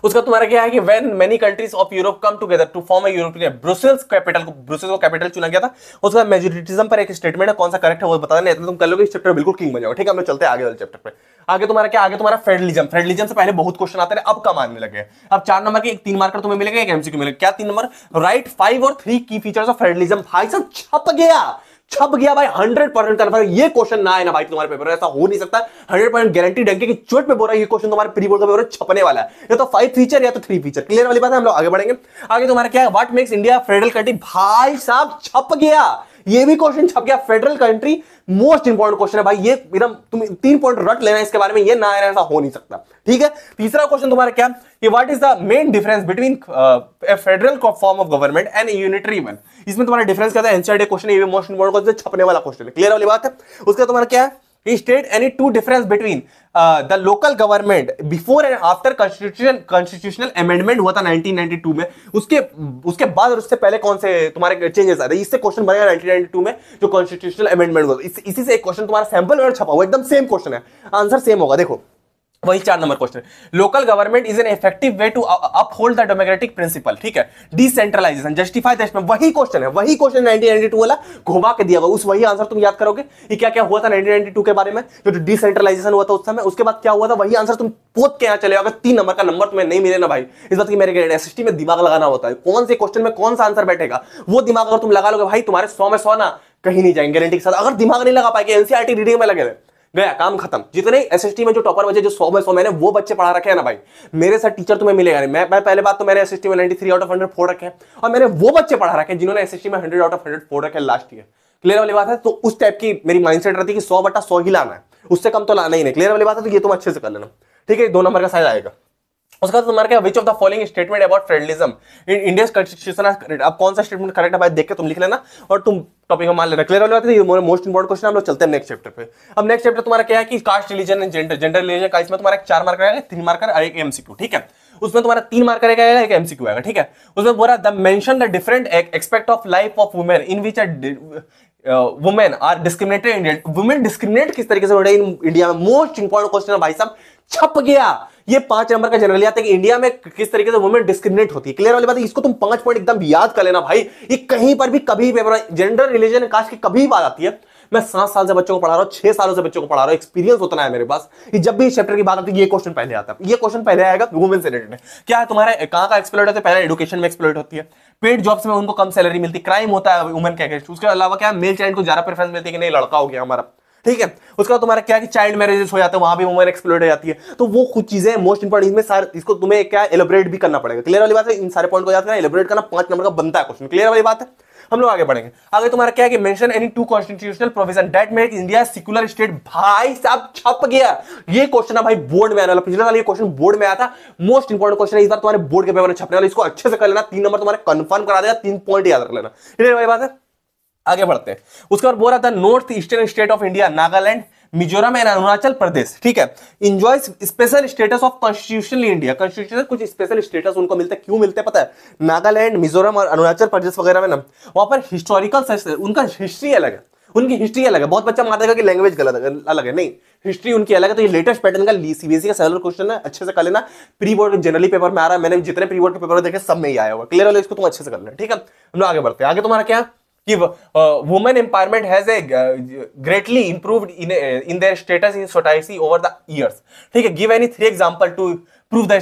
उसका तुम्हारा क्या है कि when many countries of Europe come together to form a European, Brussels को कैपिटल चुना गया था। उसका मेजोरिटिज्म पर एक स्टेटमेंट है, कौन सा करेक्ट है वो बता देना, तुम कर लोगे इस चैप्टर बिल्कुल किंग बन जाओगे, ठीक है। हम लोग चलते हैं आगे वाले चैप्टर पे। आगे तुम्हारा क्या, आगे तुम्हारा फेडरलिज्म। फेडरलिज्म से पहले बहुत क्वेश्चन आते रहे, अब कम आने लगे। अब 4 नंबर के 3 मार्कर तुम्हें मिलेगा, एक एमसीक्यू मिलेगा। क्या 3 नंबर? राइट 5 और 3 की फीचर्स ऑफ फेडरलिज्म। भाई साहब छप गया, छप गया भाई, 100% कन्फर्म। ये क्वेश्चन ना आए ना भाई तुम्हारे पेपर में, ऐसा हो नहीं सकता। 100% गारंटी डंके की चोट पे बोल रहा है, ये क्वेश्चन तुम्हारे प्री बोर्ड का पेपर छपने वाला है। या तो 5 फीचर या तो 3 फीचर। क्लियर वाली बात है। हम लोग आगे बढ़ेंगे। आगे तुम्हारा क्या है, what makes India federal country. भाई साहब छप गया, ये भी क्वेश्चन छप गया। Federal country most important question है भाई, ये एकदम तुम 3 पॉइंट रट लेना इसके बारे में, ये ना आना ऐसा हो नहीं सकता। ठीक है। तीसरा क्वेश्चन तुम्हारा क्या, कि what is the main difference between A federal form of government and unitary one. इसमें तुम्हारा डिफरेंस क्या था, एनसीईआरटी क्वेश्चन, ये भी मोस्ट इंपॉर्टेंट क्वेश्चन, छपने वाला क्वेश्चन है। क्लियर वाली बात है। उसका तुम्हारा क्या है, state any two difference between the local government before and after constitutional amendment हुआ था 1992 में, उसके बाद और उससे पहले कौन से तुम्हारे चेंजेस आए थे। इससे क्वेश्चन बनेगा 1992 में जो कॉन्स्टिट्यूशनल अमेंडमेंट हुआ, इसी से एक क्वेश्चन तुम्हारा सैंपल और छपा हुआ, एकदम सेम क्वेश्चन है, आंसर सेम होगा। देखो वही 4 number question, local government is an effective way to uphold the democratic principle. ठीक है। डिसेंट्रलाइजेशन, जस्टिफाई दैट, वही क्वेश्चन है, वही क्वेश्चन 1992 वाला घुमा के दिया हुआ, उस वही आंसर तुम याद करोगे कि क्या क्या हुआ था 1992 के बारे में, जो डिसेंट्रलाइजेशन हुआ था उस समय, उसके बाद क्या हुआ था, वही आंसर तुम पोत के यहाँ चले। अगर 3 नंबर का नंबर तुम्हें नहीं मिले ना भाई, इस बात की मेरे एसएसटी में दिमाग लगाना होता है, कौन से क्वेश्चन में कौन सा आंसर बैठेगा, वो दिमाग अगर तुम लगा लोगे भाई, तुम्हारे 100 में 100 ना कहीं नहीं जाएंगे गारंटी के साथ। अगर दिमाग नहीं लगा पाएंगे, एनसीईआरटी रीडिंग में लगे गया, काम खत्म। जितने एसएसटी में जो टॉपर बचे, जो 100 में 100 मैंने वो बच्चे पढ़ा रखे हैं ना भाई, मेरे साथ टीचर तुम्हें मिलेगा नहीं। मैं पहले बात तो मैंने एसएसटी में 93 आउट ऑफ 100 फोड़ रखे हैं, और मैंने वो बच्चे पढ़ा रखे हैं जिन्होंने एसएसटी में 100 आउट ऑफ 100 फोड़ रखे लास्ट ईयर। क्लियर वाली बात है। तो उस टाइप की मेरी माइंडसेट रहती है कि 100/100 ही लाना है, उससे कम तो लाना ही नहीं। क्लियर वाली बात है। तो ये तुम अच्छे से कर लेना। ठीक है। 2 नंबर का साइज आएगा। उसका तुम्हारा क्या, which of the following statement about federalism in India constitution. अब कौन सा स्टेटमेंट करेक्ट है भाई, देख के तुम लिख लेना और तुम टॉपिक में मान लेना। क्लियर वाली बात है। ये मोस्ट इंपॉर्टेंट क्वेश्चन। हम लोग चलते हैं नेक्स्ट चैप्टर पे। अब नेक्स्ट चैप्टर तुम्हारा क्या है कि caste religion and gender. Gender religion का इसमें तुम्हारा 4 मार्कर आएगा, 3 मार्कर और एक एमसीक्यू। ठीक है। उसमें तुम्हारा 3 मार्कर आएगा, एक एमसीक्यू आएगा। ठीक है। उसमें बोला the mention the different expect of life of women in which women are discriminated in India. Women discriminate किस तरीके से हो रही है इंडिया में, मोस्ट इंपॉर्टेंट क्वेश्चन है भाई साहब, छप गया। ये 5 नंबर का जनरली आता है कि इंडिया में किस तरीके से वुमेन डिस्क्रिमिनेट होती है। क्लियर वाली बात है। इसको तुम 5 पॉइंट एकदम याद कर लेना भाई, ये कहीं पर भी कभी पेपर जेंडर रिलीजन कास्ट की कभी बात आती है, मैं 7 साल से बच्चों को पढ़ा रहा हूं, 6 सालों से बच्चों को पढ़ा रहा हूं, एक्सपीरियंस उतना है मेरे पास कि जब भी इस चैप्टर की बात आती है ये क्वेश्चन पहले आता है। ये क्वेश्चन पहले आएगा वुमेन से रिलेटेड। क्या है तुम्हारा, कहां का एक्सप्लॉइट होता है, पहले एजुकेशन में एक्सप्लॉइट होती है, पेड जॉब्स में उनको कम सैलरी मिलती, क्राइम होता है वुमेन के अगेंस्ट, उसके अलावा क्या मेल चाइल्ड को ज्यादा प्रेफरेंस मिलती है कि नहीं लड़का हो गया हमारा। ठीक है। उसका तुम्हारा क्या कि चाइल्ड मैरिजेस हो जाते हैं, वहां भी वुमेन एक्सप्लॉइट हो जाती है। तो वो कुछ चीजें मोस्ट इंपॉर्टेंट, इसमें सारे इसको तुम्हें क्या एलिब्रेट भी करना पड़ेगा। क्लियर वाली बात है। इन सारे पॉइंट को याद करना, एलिब्रेट करना 5 नंबर का बनता है क्वेश्चन। क्लियर वाली बात है। हम लोग आगे बढ़ेंगे। आगे तुम्हारा क्या है कि mention any 2 constitutional provision that make India secular state. भाई साहब छप गया, ये क्वेश्चन है भाई बोर्ड में आने वाला। पिछले साल ये क्वेश्चन बोर्ड में आया था, मोस्ट इंपॉर्टेंट क्वेश्न है, इस बार तुम्हारे बोर्ड के पेपर में छपने वाला। इसको अच्छे से कर लेना, 3 नंबर तुम्हारे कंफर्म करा देगा, 3 पॉइंट याद रख लेना। क्लियर वाली बात है। आगे बढ़ते हैं। उसके बाद बोल रहा था north eastern state of India, Nagaland, Mizoram and Arunachal Pradesh. ठीक है। Enjoys special status of constitutional India. Constitution कुछ स्पेशल स्टेटस उनको मिलता है, क्यों मिलते हैं पता है, नागालैंड, मिजोरम और अरुणाचल प्रदेश वगैरह में ना, वहां पर हिस्टोरिकल उनका हिस्ट्री अलग है, उनकी हिस्ट्री अलग है। बहुत बच्चा मानेगा कि लैंग्वेज गलत अलग है, नहीं, हिस्ट्री उनकी अलग है। तो ये लेटेस्ट पैटर्न का सीबीएसई का सिलेबस क्वेश्चन है, अच्छे से कर लेना। प्री बोर्ड जनरली पेपर में आ रहा है, मैंने जितने प्री बोर्ड के पेपर देखे सब में ही आया हुआ। क्लियर वाला, इसको तुम अच्छे से कर लेना। ठीक है। हम लोग आगे बढ़ते हैं। आगे तुम्हारा क्या कि women empowerment has a greatly improved in their status in society over the years. ठीक है। Give any 3 example to prove the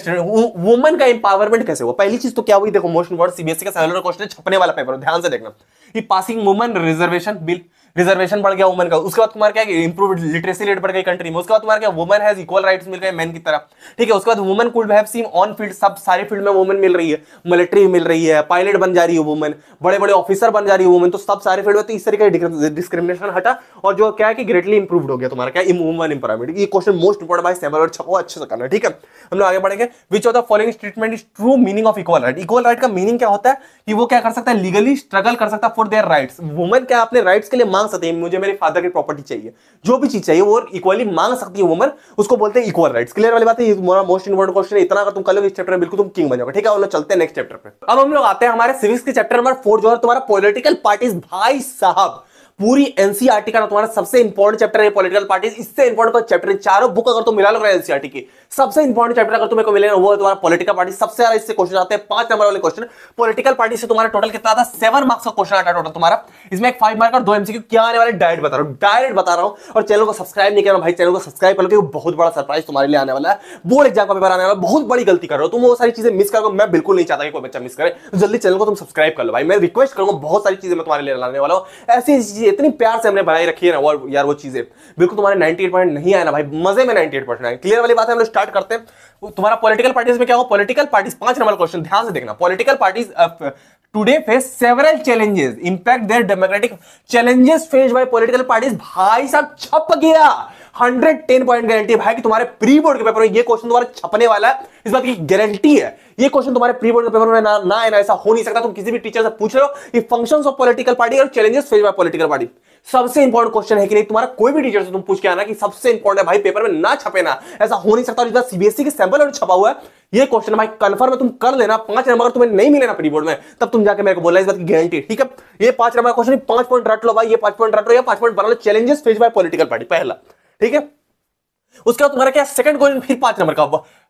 women का एम्पावरमेंट कैसे हुआ। पहली चीज तो क्या हुई, देखो मोस्ट इंपॉर्टेंट सीबीएसई का सिलेबस क्वेश्चन छपने वाला पेपर, ध्यान से देखना। ये passing women reservation bill, reservation बढ़ गया वुमेन का। उसके बाद तुम्हारा क्या इंप्रूव्ड लिटरेसी रेट बढ़ गई कंट्री में। उसके बाद तुम्हारा क्या वुमेन हैज इक्वल राइट्स मिल गए मेन की तरह। ठीक है। उसके बाद women could have seen on field, सब सारे फील्ड में वुमेन मिल रही है, मिलिट्री मिल रही है, पायलट बन जा रही है वुमेन, बड़े बड़े ऑफिसर बन जा रही है वुमेन। तो सब सारे फील्ड में तो इस तरीके का डिस्क्रिमिनेशन हटा, और जो क्या है कि ग्रेटली इंप्रूव्ड हो गया तुम्हारा क्या वुमेन एम्पावरमेंट। ये क्वेश्चन मोस्ट इंपॉर्टेंट भाई, सैंपल और छपो अच्छे से करना। ठीक है। हम लोग आगे बढ़ेंगे। विच of the following statement is true meaning of equal right. Equal right का मीनिंग क्या होता है कि वो क्या कर सकता है, लीगली स्ट्रगल कर सकता है फॉर देयर राइट्स। वुमेन क्या अपने राइट्स के लिए मांग सकती है, मुझे मेरे फादर की प्रॉपर्टी चाहिए, जो भी चीज चाहिए वो इक्वली मांग सकती है वुमेन, उसको बोलते हैं इक्वल राइट्स। क्लियर वाली बात है। ये मोस्ट इंपॉर्टेंट क्वेश्चन है, इतना अगर तुम कर लोगे इस चैप्टर में बिल्कुल तुम किंग बन जाओगे। ठीक है। हम लोग चलते हैं नेक्स्ट चैप्टर पे। अब हम लोग आते हैं हमारे सिविक्स के चैप्टर नंबर 4 जो है तुम्हारा पॉलिटिकल पार्टीज। भाई साहब पूरी एनसीईआरटी का तुम्हारा सबसे इंपॉर्टेंट चैप्टर है पॉलिटिकल पार्टीज। इससे इंपॉर्टेंट चैप्टर चारों बुक अगर तुम मिला लो एनसीईआरटी की, सबसे इंपॉर्टेंट चैप्टर अगर तुम्हें को मिलेगा वो है तुम्हारा पॉलिटिकल पार्टी। सबसे ज्यादा इससे क्वेश्चन आते हैं 5 नंबर वाले क्वेश्चन पॉलिटिकल पार्टी से। तुम्हारा टोटल कितना आता है 7 मार्क्स का क्वेश्चन आता है टोटल तुम्हारा। इसमें एक 5 मार्क और 2 एमसीक्यू। क्या आने वाले डायरेक्ट बता रहा हूं। और चैनल को सब्सक्राइब नहीं किया भाई, चैनल को सब्सक्राइब कर लो क्योंकि बहुत बड़ा सरप्राइज तुम्हारे लिए आने वाला है। बोर्ड एग्जाम का पेपर आने वाला है, बहुत बड़ी गलती कर रहे हो तुम, वो सारी चीजें मिस करो। मैं बिल्कुल नहीं चाहता कि कोई बच्चा मिस करे, तो जल्दी चैनल को तुम सब्सक्राइब कर लो भाई। मैं रिक्वेस्ट करूंगा, बहुत सारी चीजें मैं तुम्हारे लिए लाने वाला हूं। ऐसी चीजें इतनी प्यार से हमने बनाई रखी है ना वो यार, वो चीजें बिल्कुल तुम्हारे 98% नहीं आए ना भाई, मजे में 98% आए। क्लियर वाली बात है, हम लोग स्टार्ट करते हैं। तुम्हारा पॉलिटिकल पार्टीज में क्या होगा, पॉलिटिकल पार्टीज 5 नंबर क्वेश्चन ध्यान से देखना। Political parties today face several challenges impact their democratic challenges face by political parties. भाई साहब छप गया, 110 पॉइंट गारंटी भाई कि तुम्हारे प्री बोर्ड के पेपर में ये क्वेश्चन तुम्हारा छपने वाला है, इस बात की गारंटी है। ये क्वेश्चन तुम्हारे प्री बोर्ड के पेपर में ना आए ना, ऐसा हो नहीं सकता। तुम किसी भी टीचर से पूछ रहे हो कि फंक्शंस ऑफ पॉलिटिकल पार्टी और challenges face by political party सबसे इंपॉर्टेंट क्वेश्चन है कि नहीं। तुम्हारा कोई भी टीचर से तुम पूछ के आना कि सबसे इंपॉर्टेंट है भाई, पेपर में ना छपे ना, ऐसा हो नहीं सकता। और इस बार सीबीएसई के सैंपल और छपा हुआ है ये क्वेश्चन भाई, कंफर्म है तुम कर लेना। 5 नंबर तुम्हें नहीं मिले ना प्री बोर्ड में, तब तुम जाके मेरे को बोलना, इस बात की गारंटी। ठीक है, ये 5 नंबर क्वेश्चन 5 पॉइंट रट लो भाई, ये 5 पॉइंट रट लो या 5 पॉइंट बना लो। Challenges face by political party पहला, ठीक है। उसके बाद तुम्हारा क्या सेकंड क्वेश्चन फिर 5 नंबर का,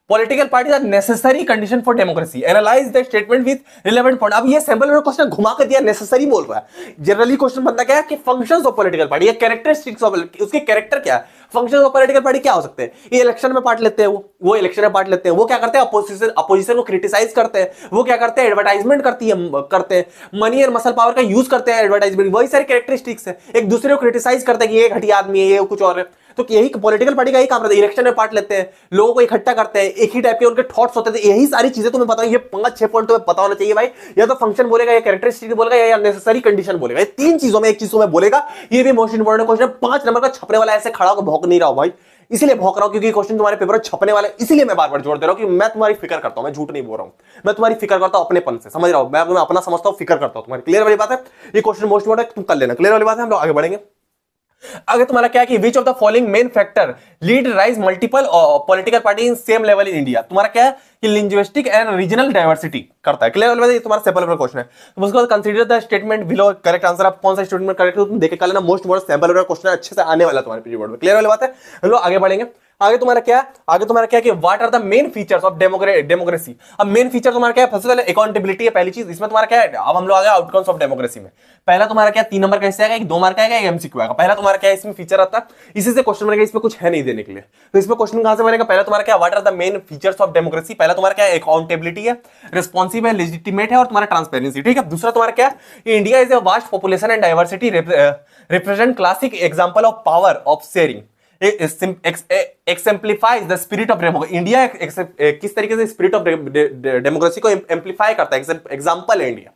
political parties are necessary condition for democracy, analyse the statement with relevant point. अब ये सैंपल में क्वेश्चन घुमा कर दिया, नेसेसरी बोल रहा है। जनरली क्वेश्चन बनता क्या है कि फंक्शंस ऑफ पॉलिटिकल पार्टी या कैरेक्टरिस्टिक्स ऑफ, उसके कैरेक्टर क्या है, फंक्शंस ऑफ पॉलिटिकल पार्टी क्या हो सकते हैं। ये इलेक्शन में पार्ट लेते हैं, वो इलेक्शन में पार्ट लेते हैं, वो क्या करते हैं अपोजिशन को क्रिटिसाइज करते हैं, वो क्या करते हैं एडवर्टाइजमेंट करते हैं, मनी और मसल पावर का यूज करते हैं एडवर्टाइजमेंट, वही सारी कैरेक्टरिस्टिक्स है। एक दूसरे को क्रिटिसाइज करते हैं कि ये घटिया आदमी है, ये कुछ और है। तो यही पॉलिटिकल पार्टी का यही काम रहता है, इलेक्शन में पार्ट लेते हैं, लोगों को इकट्ठा करते हैं, एक ही टाइप के उनके थॉट्स होते थे। यही सारी चीजें तुम्हें पता है, ये 5-6 पॉइंट तुम्हें पता होना चाहिए भाई। या तो फंक्शन बोलेगा, या कैरेक्टरिस्टिक बोलेगा, या नेसेसरी कंडीशन बोलेगा। ये 3 चीजों में एक चीज में बोलेगा। ये भी मोस्ट इंपोर्टेंट क्वेश्चन है, 5 नंबर का छपने वाला। ऐसे खड़ा होकर भौंक नहीं रहा हूं भाई, इसलिए भौंक रहा हूं क्योंकि क्वेश्चन तुम्हारे पेपर में छपने वाले, इसीलिए मैं बार बार जोड़ दे रहा हूं कि मैं तुम्हारी फिक्र करता हूं। मैं झूठ नहीं बोल रहा हूं, मैं तुम्हारी फिक्र करता हूं अपनेपन से, समझ रहा हूं। मैं अपना समझता हूं, फिक्र करता हूं तुम्हारी। क्लियर वाली बात है, ये क्वेश्चन मोस्ट इंपोर्टेंट तुम कर लेना। क्लियर वाली बात है, हम लोग आगे बढ़ेंगे। अगर तुम्हारा क्या है कि विच of the following main factor lead rise multiple political party in same level in India. तुम्हारा क्या है कि लिंग्विस्टिक एंड रीजनल डाइवर्सिटी करता है। क्लियर, ये तुम्हारा सैंपल क्वेश्चन है। तो उसके बाद consider the statement below correct answer. आप कौन सा स्टेटमेंट करेक्ट हो तुम देख के लेना, मोस्ट इंपोर्टेंट सैंपल क्वेश्चन अच्छे से आने वाला तुम्हारे प्री बोर्ड में। क्लियर वाली बात है, हम लोग आगे बढ़ेंगे। आगे तुम्हारा क्या है कि what are the main features of democracy. अब मेन फीचर तुम्हारा क्या है, सबसे पहले अकाउंटेबिलिटी है पहली चीज। इसमें तुम्हारा क्या है, अब हम लोग आ गए आउटकम्स ऑफ डेमोक्रेसी में। पहला तुम्हारा क्या 3 नंबर का हिस्सा आएगा, एक 2 मार्क आएगा, एक एमसीक्यू आएगा। पहला तुम्हारा क्या है इसमें फीचर आता है, इसी से क्वेश्चन बनेगा। इसमें कुछ है नहीं देने के लिए, तो इसमें क्वेश्चन कहां से बनेगा। पहला तुम्हारा क्या, what are the main features of democracy. पहला तुम्हारा क्या है, अकाउंटेबिलिटी है, रिस्पॉन्सिव है, लेजिटिमेट है और तुम्हारा ट्रांसपेरेंसी। ठीक है। दूसरा तुम्हारा क्या है, India is a vast population and diversity represent classic example of power of sharing exemplifies the spirit of democracy. India किस तरीके से स्पिरिट ऑफ डेमोक्रेसी को एम्प्लीफाई करता है, एग्जांपल है इंडिया।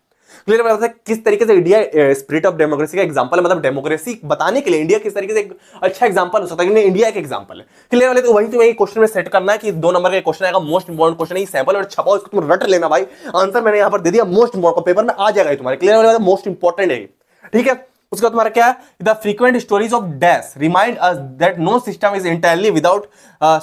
क्लियर बात है, किस तरीके से इंडिया स्पिरिट ऑफ डेमोक्रेसी का एग्जांपल है, मतलब डेमोक्रेसी बताने के लिए इंडिया किस तरीके से एक अच्छा एग्जांपल हो सकता है। इंडिया एक एग्जांपल है। क्लियर वाले, तो वही तुम्हें क्वेश्चन में सेट करना है कि 2 नंबर का क्वेश्चन आएगा, मोस्ट इंपोर्टेंट क्वेश्चन है, सैंपल और छपाओ, इसको तुम रट लेना भाई। आंसर मैंने यहां पर दे दिया, मोस्ट इंपोर्टेंट पेपर में आ जाएगा तुम्हारे। क्लियर वाले, मोस्ट इंपोर्टेंट है, ठीक है। उसके बाद तुम्हारा क्या है, the frequent stories of dash remind us that no system is entirely without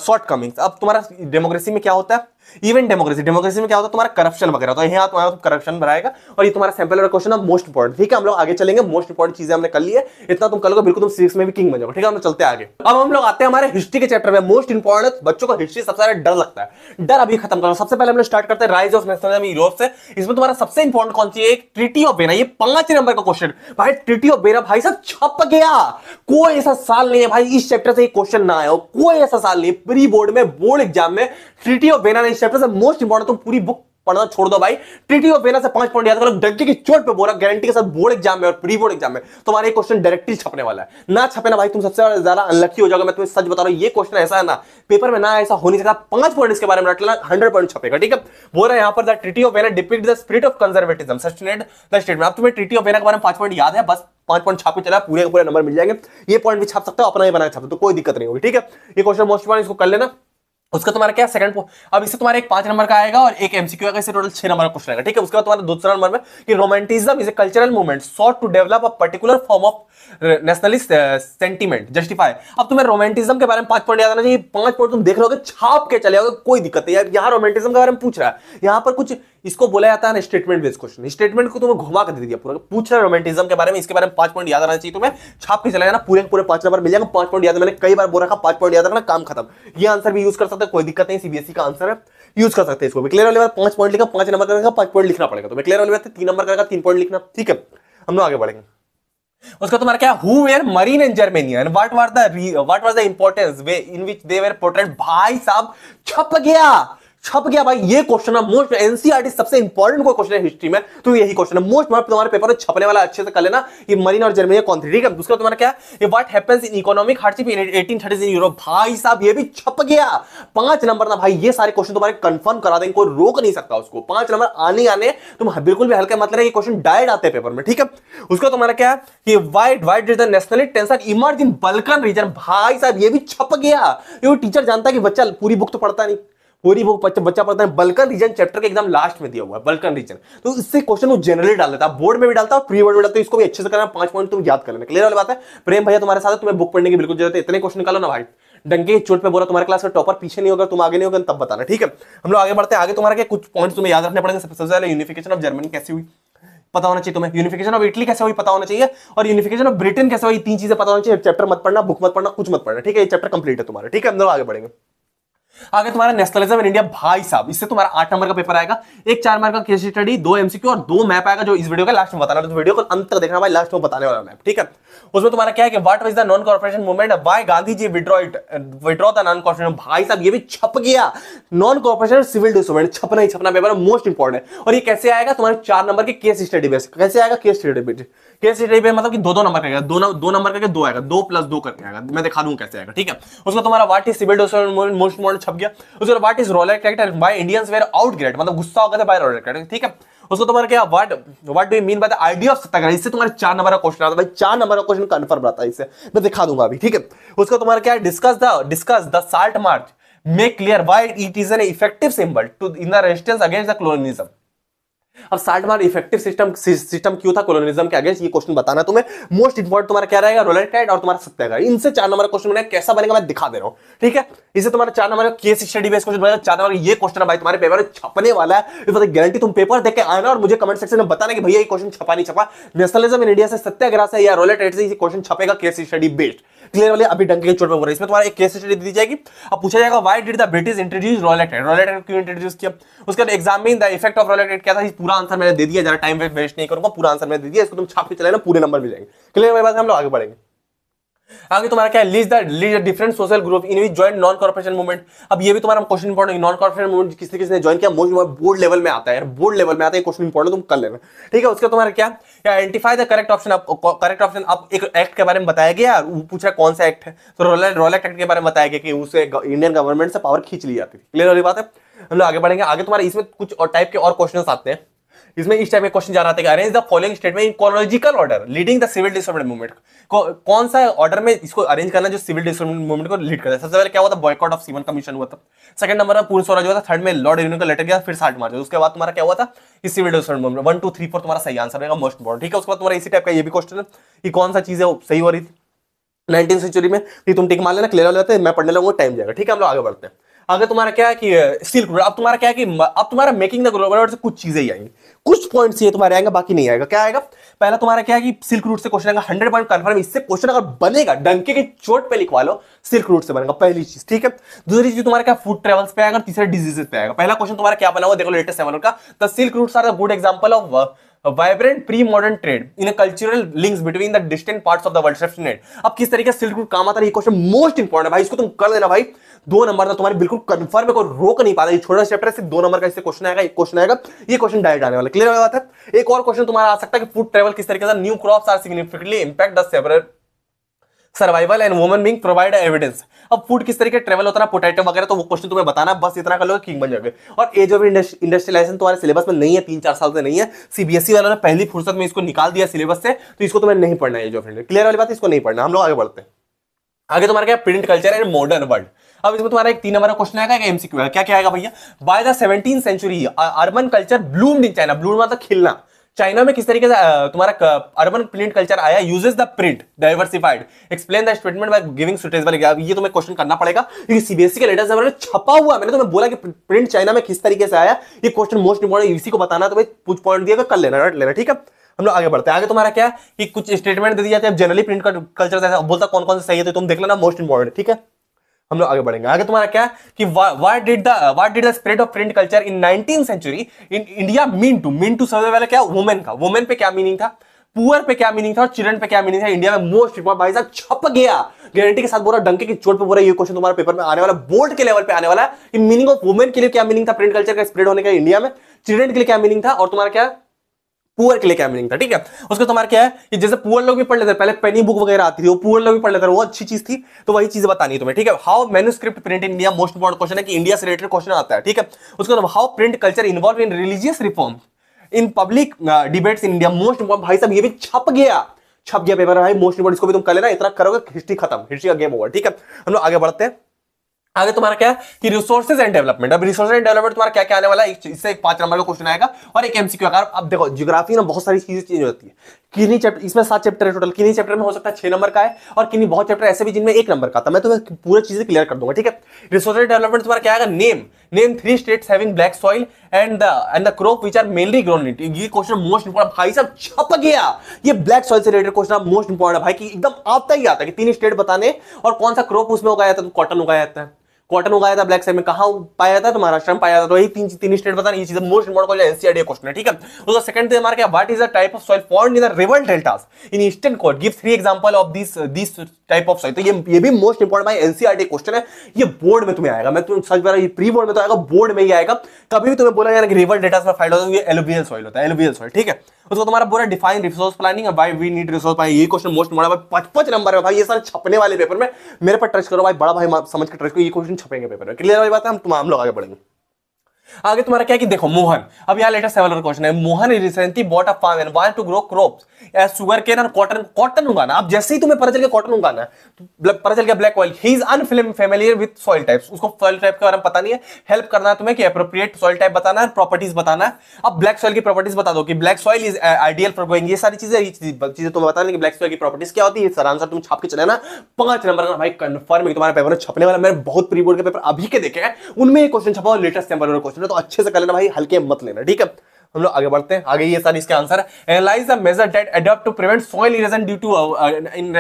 shortcomings. अब तुम्हारा डेमोक्रेसी में क्या होता है, इवन डेमोक्रेसी में क्या होता है तुम्हारा करप्शन वगैरह, तो यहाँ तुम्हारा करप्शन भराएगा। और ये तुम्हारा सैंपल वाला क्वेश्चन है मोस्ट इंपोर्टेंट। ठीक है, हम लोग आगे चलेंगे। मोस्ट इंपोर्टेंट चीजें हमने कर ली है, इतना तुम कर लोगे बिल्कुल तुम सिविक्स में भी किंग बन जाओगे। ठीक है, हम चलते हैं आगे। अब हम लोग आते हैं हमारे हिस्ट्री के चैप्टर में। मोस्ट इंपोर्टेंट, बच्चों को हिस्ट्री सबसे ज्यादा डर लगता है, डर अभी खत्म करो। सबसे पहले हम लोग स्टार्ट करते हैं राइज ऑफ नेशनलिज्म यूरोप से। इसमें तुम्हारा सबसे इंपोर्टेंट कौन सी है, एक ट्रीटी ऑफ वेना। ये 5 नंबर का क्वेश्चन भाई, ट्रीटी ऑफ वेना भाई साहब छप गया। कोई ऐसा साल नहीं है भाई इस चैप्टर से क्वेश्चन ना आया हो, कोई ऐसा साल नहीं प्री बोर्ड में, बोर्ड एग्जाम में ट्रीटी ऑफ वेना ने इस चैप्टर से मोस्ट इंपोर्टेंट। तुम पूरी बुक पढ़ना छोड़ दो भाई, ट्रीटी ऑफ वेना से 5 पॉइंट याद करो, डंके की चोट पे बोला, गारंटी के साथ बोर्ड एग्जाम में और प्री बोर्ड एग्जाम में तुम्हारे क्वेश्चन डायरेक्टली छपने वाला है। ना छपे ना भाई, तुम सबसे ज्यादा अनलकी हो जाओगे। मैं तुम्हें सच बता रहा हूं, ये क्वेश्चन ऐसा है ना पेपर में, ना ऐसा हो नहीं सकता। 5 पॉइंट इसके बारे में रट लेना, 100 पॉइंट छपेगा। ठीक है, बोल रहा है यहां पर the treaty of Vienna depict the spirit of conservatism sustained the statement. अब तुम्हें ट्रीटी ऑफ वेना के बारे में 5 पॉइंट याद है, बस 5 पॉइंट छाप के चला, पूरे के पूरे नंबर मिल जाएंगे। ये पॉइंट भी छाप सकते हो, अपना ही बना छाप, तो कोई दिक्कत नहीं होगी। ठीक है, ये क्वेश्चन मोस्ट इंपोर्टेंट, इसको कर लेना। उसका तुम्हारा क्या सेकंड, अब इससे तुम्हारा एक 5 नंबर का आएगा और एक एमसीक्यू आएगा, इससे टोटल 6 नंबर का क्वेश्चन आएगा, ठीक है। उसके बाद तुम्हारा दूसरा नंबर में कि romanticism is a cultural movement sought to develop a particular form of nationalist sentiment justify. अब तुम्हें रोमांटिज्म के बारे में 5 पॉइंट याद आना चाहिए, 5 पॉइंट तुम देख रहे हो छाप के चले जाओगे, कोई दिक्कत नहीं है। यहाँ रोमांटिज्म के बारे में पूछ रहा है, यहाँ पर कुछ इसको बोला जाता है स्टेटमेंट बेस्ड क्वेश्चन, स्टेटमेंट को तुम्हें घुमा कर दे दिया पूरा, पूछ रहा है रोमांटिज्म के बारे में, इसके बारे में 5 पॉइंट याद आना चाहिए तुम्हें, छाप के चला जाना, पूरे पूरे 5 नंबर मिल जाएगा। 5 पॉइंट याद, मैंने कई बार बोल रखा 5 पॉइंट याद रखना, काम खत्म। ये आंसर भी यूज कर सकते हैं, कोई दिक्कत नहीं, सीबीएसई का आंसर है, यूज कर सकते हैं इसको भी। क्लियर वाली बात, 5 पॉइंट लिखा, 5 नंबर करेगा, 5 पॉइंट लिखना पड़ेगा। तो क्लियर वाली बात है, 3 नंबर करेगा, 3 पॉइंट लिखना, ठीक है। हम लोग आगे बढ़ेंगे। उसका तुम्हारा क्या, who were marine in Germany and what was the importance way in which they were portrayed. भाई साहब छप गया भाई, ये क्वेश्चन है मोस्ट, एनसीईआरटी सबसे इंपॉर्टेंट कोई क्वेश्चन है हिस्ट्री में, तो यही क्वेश्चन है मोस्ट, तुम्हारे पेपर में छपने वाला, अच्छे से कर लेना। ये मरीन और जर्मनी कौन थी, ठीक है। दूसरा तुम्हारा क्या, ये what happens in economic hardship in 1830s in Europe. भाई साहब ये भी छप गया, 5 नंबर ना भाई, ये सारे क्वेश्चन तुम्हारे कंफर्म करा देंगे, कोई रोक नहीं सकता उसको। 5 नंबर आने तुम बिल्कुल भी हल्के मतलब ये क्वेश्चन डायरेक्ट आते हैं पेपर में, ठीक है। उसका तुम्हारा क्या, कि why did the nationally tension emerge in Balkan region. भाई साहब ये भी छप गया, ये टीचर जानता है कि बच्चा पूरी बुक तो पढ़ता नहीं, पूरी बुक बच्चा पढ़ता है, बल्कन रीजन चैप्टर के एकदम लास्ट में दिया हुआ है बल्कन रीजन, तो इससे क्वेश्चन वो जनरली डाल देता है, बोर्ड में भी डालता है और प्री बोर्ड में डालता है। इसको भी अच्छे से करना, 5 पॉइंट तुम याद कर लेना। क्लियर वाली बात है। प्रेम भैया तुम्हारे साथ है, तुम्हें बुक पढ़ने की बिल्कुल जरूरत है, इतने क्वेश्चन निकालो ना भाई, डंके चोट पे बोला तुम्हारे क्लास का टॉपर पीछे नहीं होगा, तुम आगे नहीं होगा तब बताना, ठीक है। हम लोग आगे बढ़ते हैं। आगे तुम्हारा क्या कुछ पॉइंट्स तुम्हें याद रखने पड़ेंगे। सबसे पहले यूनिफिकेशन ऑफ जर्मनी कैसे हुई पता होना चाहिए तुम्हें, यूनिफिकेशन ऑफ इटली कैसे हुई पता होना चाहिए, और यूनिफिकेशन ऑफ ब्रिटेन कैसे हुई, 3 चीजें पता होनी चाहिए। चैप्टर मत पढ़ना, बुक मत पढ़ना, कुछ मत पढ़ना, ठीक है। ये चैप्टर कंप्लीट है तुम्हारा, ठीक है। हम लोग आगे बढ़ेंगे। आगे तुम्हारा नेशनलिज्म इन इंडिया। भाई साहब इससे तुम्हारा 8 नंबर का पेपर आएगा, एक 4 मार्क का केस स्टडी, 2 एमसीक्यू और 2 मैप आएगा, जो इस वीडियो के लास्ट में बताना, तो वीडियो को अंत तक देखना भाई, लास्ट में बताने वाला मैप, ठीक है। उसमें तुम्हारा क्या है कि what was the non corporation movement, why Gandhi ji withdraw the non corporation. भाई साहब ये भी छप गया, नॉन कॉर्पोरेशन सिविल डिसोबेडियंस, छपना ही छपना पेपर मोस्ट इंपॉर्टेंट है। और ये कैसे आएगा तुम्हारे 4 नंबर के केस स्टडी बेस, कैसे आएगा case study base, case study पे मतलब कि 2 नंबर का आएगा, 2 नंबर करके 2 आएगा, 2 + 2 करके आएगा, मैं दिखा दूं कैसे आएगा, ठीक है। उसका तुम्हारा what is civil disobedience most important छप गया। उसका what is Rowlatt Act and why Indians were outraged, मतलब गुस्सा हो गए थे बाय रोलेट एक्ट, ठीक है। उसको तुम्हारा क्या, what do you mean by the idea of satyagraha, इससे तुम्हारे 4 नंबर का क्वेश्चन आता है भाई, 4 नंबर का क्वेश्चन कंफर्म रहता है, इससे मैं दिखा दूंगा अभी, ठीक है। उसका तुम्हारा क्या, discuss the salt march, make clear why it is an effective symbol to in the resistance against the colonialism. अब 60 मार्क इफेक्टिव सिस्टम क्यों था कॉलोनियलिज्म के अगेंस्ट, ये क्वेश्चन बताना तुम्हें। मोस्ट इंपॉर्टेंट तुम्हारा क्या रहेगा, रोलेट एक्ट और तुम्हारा सत्याग्रह, इनसे 4 नंबर क्वेश्चन बनेगा। कैसा बनेगा मैं दिखा दे रहा हूं, ठीक है। इससे तुम्हारा 4 नंबर का केस स्टडी बेस्ड क्वेश्चन बनेगा, 4 नंबर ये क्वेश्चन है भाई तुम्हारे पेपर में छपने वाला है, इस गारंटी। तुम पेपर देख के आना और मुझे कमेंट सेक्शन में बताना कि भैया ये क्वेश्चन छपा नहीं छपा, नेशनलिज्म इन इंडिया से, सत्याग्रह से या रोलेट एक्ट से ये क्वेश्चन छपेगा केस स्टडी बेस्ड। क्लियर वाले अभी डंके के चोट पे बोल रहे हैं। इसमें तुम्हारा एक केस स्टडी दी जाएगी, अब पूछा जाएगा why did the British introduce Rowlatt Act, Rowlatt Act क्यों इंट्रोड्यूस किया। उसके बाद examine the effect of Rowlatt Act क्या था, पूरा आंसर मैंने दे दिया, जरा टाइम वेस्ट नहीं करूंगा, पूरा आंसर मैंने दे दिया, इसको तुम छाप के चले ना, पूरे नंबर मिल जाएंगे। क्लियर वाली बात, हम लोग आगे बढ़ेंगे। आगे तुम्हारा क्या है, lease different social group in which join non corporation movement. अब ये भी तुम्हारा question important, non corporation movement किसने किसने ज्वाइन किया, बोर्ड लेवल में आता है, बोर्ड लेवल में आता है क्वेश्चन इंपॉर्टेंट, तुम कर लेना, ठीक है। उसका तुम्हारा क्या, identify the correct option. Correct option अब एक एक्ट के बारे में बताया गया, पूछा कौन सा एक्ट है, तो रोलेट एक्ट के बारे में बताया गया कि उसे इंडियन गवर्नमेंट से पावर खींच ली जाती थी। क्लियर वाली बात है। हम लोग आगे बढ़ेंगे। आगे तुम्हारे इसमें कुछ और टाइप के और क्वेश्चन आते हैं, इसमें इस टाइप के क्वेश्चन जाना है, arrange the following statement in chronological order leading the civil disobedience movement. कौन सा ऑर्डर में इसको अरेंज करना जो सिविल डिसोबेडियंस मूवमेंट को लीड करता है। सबसे पहले क्या हुआ था, बॉयकॉट ऑफ सीवन कमीशन हुआ था, सेकंड नंबर में पूर्ण स्वराज हुआ था, थर्ड में लॉर्ड इरविन का लेटर गया, फिर 60 मार्च। उसके बाद तुम्हारा क्या हुआ था, इस सिविल डिसोबेडियंस मूवमेंट 1 2 3 4 तुम्हारा सही आंसर रहेगा, मोस्ट इंपॉर्टेंट, ठीक है। उसके बाद तुम्हारा इसी टाइप का ये भी क्वेश्चन है कि कौन सा चीज है वो सही हो रही थी 19वीं सेंचुरी में, तुम टिक मार लेना। क्लियर हो जाता है, मैं पढ़ने लगूंगा, टाइम जाएगा, ठीक है। हम लोग आगे बढ़ते हैं। आगे तुम्हारा क्या है कि सिल्क रूट। अब तुम्हारा क्या है कि अब तुम्हारा मेकिंग द ग्लोबल वर्ल्ड से कुछ चीजें ही आएंगी, कुछ पॉइंट्स ये तुम्हारे आएंगे, बाकी नहीं आएगा। क्या आएगा, पहला तुम्हारा क्या है कि सिल्क रूट से क्वेश्चन आएगा, 100 पॉइंट कंफर्म। इससे क्वेश्चन अगर बनेगा डंके की चोट पे लिखवा लो, सिल्क रूट से बनेगा, पहली चीज, ठीक है। दूसरी चीज तुम्हारा क्या, फूड ट्रेवल्स पे आएगा, तीसरा डिजीजेस पे आएगा। पहला क्वेश्चन तुम्हारा क्या बना हुआ देखो, लेटेस्ट 7 का, the silk routes are the good example of vibrant pre modern trade in cultural links between the distant parts of the world. Safety net. अब किस तरीके से सिल्क रूट काम आता है, ये क्वेश्चन मोस्ट इंपॉर्टेंट है भाई, इसको तुम कर देना भाई। 2 नंबर का तुम्हारे बिल्कुल कंफर्म है, कोई रोक नहीं पाता। ये छोटा चैप्टर है, सिर्फ 2 नंबर का इससे क्वेश्चन आएगा, एक क्वेश्चन आएगा, ये क्वेश्चन डायरेक्ट आने वाला। क्लियर बात है। एक और क्वेश्चन तुम्हारा आ सकता है कि फूड ट्रेवल किस तरीके से, new crops are significantly impact the several survival and woman being provide evidence. अब फूड किस तरीके ट्रेवल होता है, पोटैटो वगैरह, तो वो क्वेश्चन तुम्हें बताना, बस इतना कर लो, किंग बन जाओगे। और एज ऑफ इंडस्ट्रियलाइजेशन तुम्हारे सिलेबस में नहीं है, 3-4 साल से नहीं है, सीबीएसई वालों ने पहली फुर्सत में इसको निकाल दिया सिलेबस से, तो इसको तुम्हें नहीं पढ़ना है एज ऑफ इंडस्ट्री। क्लियर वाली बात, इसको नहीं पढ़ना। हम लोग आगे बढ़ते हैं। आगे तुम्हारा क्या, print culture and modern world. अब इसमें तुम्हारा एक 3 नंबर का क्वेश्चन आएगा, एमसीक्यू है। क्या क्या आएगा भैया, by the 17th century urban culture bloomed in China. Bloom मतलब खिलना। चाइना में किस तरीके से तुम्हारा अर्बन प्रिंट कल्चर आया, uses the print diversified, explain the statement by giving suitable. ये तुम्हें क्वेश्चन करना पड़ेगा क्योंकि सीबीएसई के लेटेस्ट में छपा हुआ। मैंने तुम्हें बोला कि प्रिंट चाइना में किस तरीके से आया, ये क्वेश्चन मोस्ट इंपोर्टेंट, इसी को बताना। तो भाई कुछ पॉइंट दिया कर लेना, रट लेना, ठीक है। हम लोग आगे बढ़ते हैं। आगे तुम्हारा क्या है कि कुछ स्टेटमेंट दे दिया जाते हैं जनरली प्रिंट कल्चर बोलता कौन कौन से सही है, तो तुम देख लेना, मोस्ट इंपोर्टेंट, ठीक है। हम लोग आगे बढ़ेंगे। आगे तुम्हारा क्या कि what did the spread of print culture in 19th century in India mean to सबसे पहले क्या, वुमेन का, वुमेन पे क्या मीनिंग था, पुअर पे क्या मीनिंग था और चिल्ड्रन पे क्या मीनिंग था इंडिया में। मोस्ट इंपोर्टेंट भाई साहब छप गया, गारंटी के साथ बोल रहा, डंके की चोट पे बोल रहा, ये क्वेश्चन तुम्हारे पेपर में आने वाला, बोर्ड के लेवल पे आने वाला है कि मीनिंग ऑफ वुमेन के लिए क्या मीनिंग था प्रिंट कल्चर का स्प्रेड होने का इंडिया में, चिल्ड्रन के लिए क्या मीनिंग था और तुम्हारा क्या पुअर के लिए क्या मीनिंग था, ठीक है। उसका तुम्हारा क्या है कि जैसे पुअर लोग भी पढ़ लेते, पहले पेनी बुक वगैरह आती थी, वो पुअर लोग भी पढ़ लेते, वो अच्छी चीज थी, तो वही चीज बतानी है तुम्हें, ठीक है। How manuscript print in India, most important question है कि इंडिया से रिलेटेड क्वेश्चन आता है, ठीक है। उसका how print culture involve in religious reform in public debates in India, most important भाई साहब, ये भी छप गया पेपर भाई, मोस्ट इंपोर्टेंट, इसको भी तुम कर लेना, इतना करोगे हिस्ट्री खत्म, हिस्ट्री का गेम ओवर, ठीक है। हम लोग आगे बढ़ते हैं। आगे तुम्हारा क्या है कि रिसोर्सेज एंड डेवलपमेंट। अब रिसोर्सेज एंड डेवलपमेंट तुम्हारा क्या क्या आने वाला है, इससे एक 5 नंबर का क्वेश्चन आएगा और एक एमसीक्यू आएगा। अब देखो ज्योग्राफी में बहुत सारी चीजें चेंज होती है, किन्हीं चैप्टर, इसमें 7 चैप्टर है टोटल, किन्हीं चैप्टर में हो सकता है 6 नंबर का है और किन्हीं बहुत चैप्टर ऐसे भी जिनमें 1 नंबर का था। मैं तुम्हें पूरी चीजें क्लियर कर दूंगा, ठीक है। रिसोर्सेज डेवलपमेंट तुम्हारा क्या आएगा, name 3 states having black soil and the crop which are mainly grown it. ये क्वेश्चन मोस्ट इंपोर्टेंट भाई साहब, छप गया, ये ब्लैक सॉइल से रिलेटेड क्वेश्चन मोस्ट इंपोर्टेंट है भाई, कि एकदम आता ही आता है कि 3 स्टेट बताने और कौन सा क्रॉप उसमें उगाया जाता है, तो कॉटन उगाया जाता है, कॉटन उगाया था ब्लैक साइड में, कहां पाया जाता है, तो महाराष्ट्र में पाया जाता है, तो यही तीन स्टेट बताना, ये चीज मोस्ट इंपोर्टेंट एनसीईआरटी क्वेश्चन है, ठीक है। उसका सेकंड थे हमारे क्या, what is the type of soil found in the river deltas in eastern coast, give 3 example of this type of soil. तो ये भी मोस्ट इंपोर्टेंट भाई एनसीईआरटी क्वेश्चन है, ये बोर्ड में तुम्हें आएगा, मैं तुम्हें सच बता रहा हूं, ये प्री बोर्ड में तो आएगा, बोर्ड में ही आएगा। कभी भी तुम्हें बोला जाएगा कि रिवर डेल्टास में फाइंड होता है, ये एलुवियल सॉइल होता है, एलुवियल सॉइल, ठीक है। उसको तुम्हारा पूरा define resource planning, why we need resource planning, ये क्वेश्चन मोस्ट इंपोर्टेंट भाई, 55 नंबर है भाई, ये सारे छपने वाले पेपर में, मेरे पर ट्रस्ट करो भाई, बड़ा भाई समझ के ट्रस्ट करो, ये क्वेश्चन छपेंगे पेपर में, क्लियर वाली बात है। हम लोग आगे बढ़ेंगे। आगे तुम्हारा क्या कि देखो मोहन, अब यहाँ लेटेस्ट सेवलर क्वेश्चन है, Mohan recently bought a farm and want to grow crops as sugar cane और कॉटन उगाना। अब जैसे ही तुम्हें पता चल गया कॉटन उगाना है, तो पता चल गया black oil, he is unfamiliar with soil types, उसको सॉइल टाइप के बारे में पता नहीं है, हेल्प करना है तुम्हें कि एप्रोप्रिएट सॉइल टाइप बताना है, प्रॉपर्टीज बताना है। अब ब्लैक सॉइल की प्रॉपर्टीज बता दो कि black soil is ideal for growing, ये सारी चीजें तुम्हें बताना कि ब्लैक सॉइल की प्रॉपर्टीज क्या होती है, सर आंसर तुम छाप के चले ना, 5 नंबर का भाई कंफर्म है तुम्हारे पेपर में छपने वाला। मैंने बहुत प्री बोर्ड के पेपर अभी के देखे हैं, उनमें ये क्वेश्चन छपा और लेटेस्ट नंबर क्वेश्चन है, तो अच्छे से कर लेना भाई, हल्के मत लेना, ठीक है। हम लोग आगे बढ़ते हैं। आगे ये सारे इसके आंसर है, analyse the measure that adopt to prevent soil erosion due to in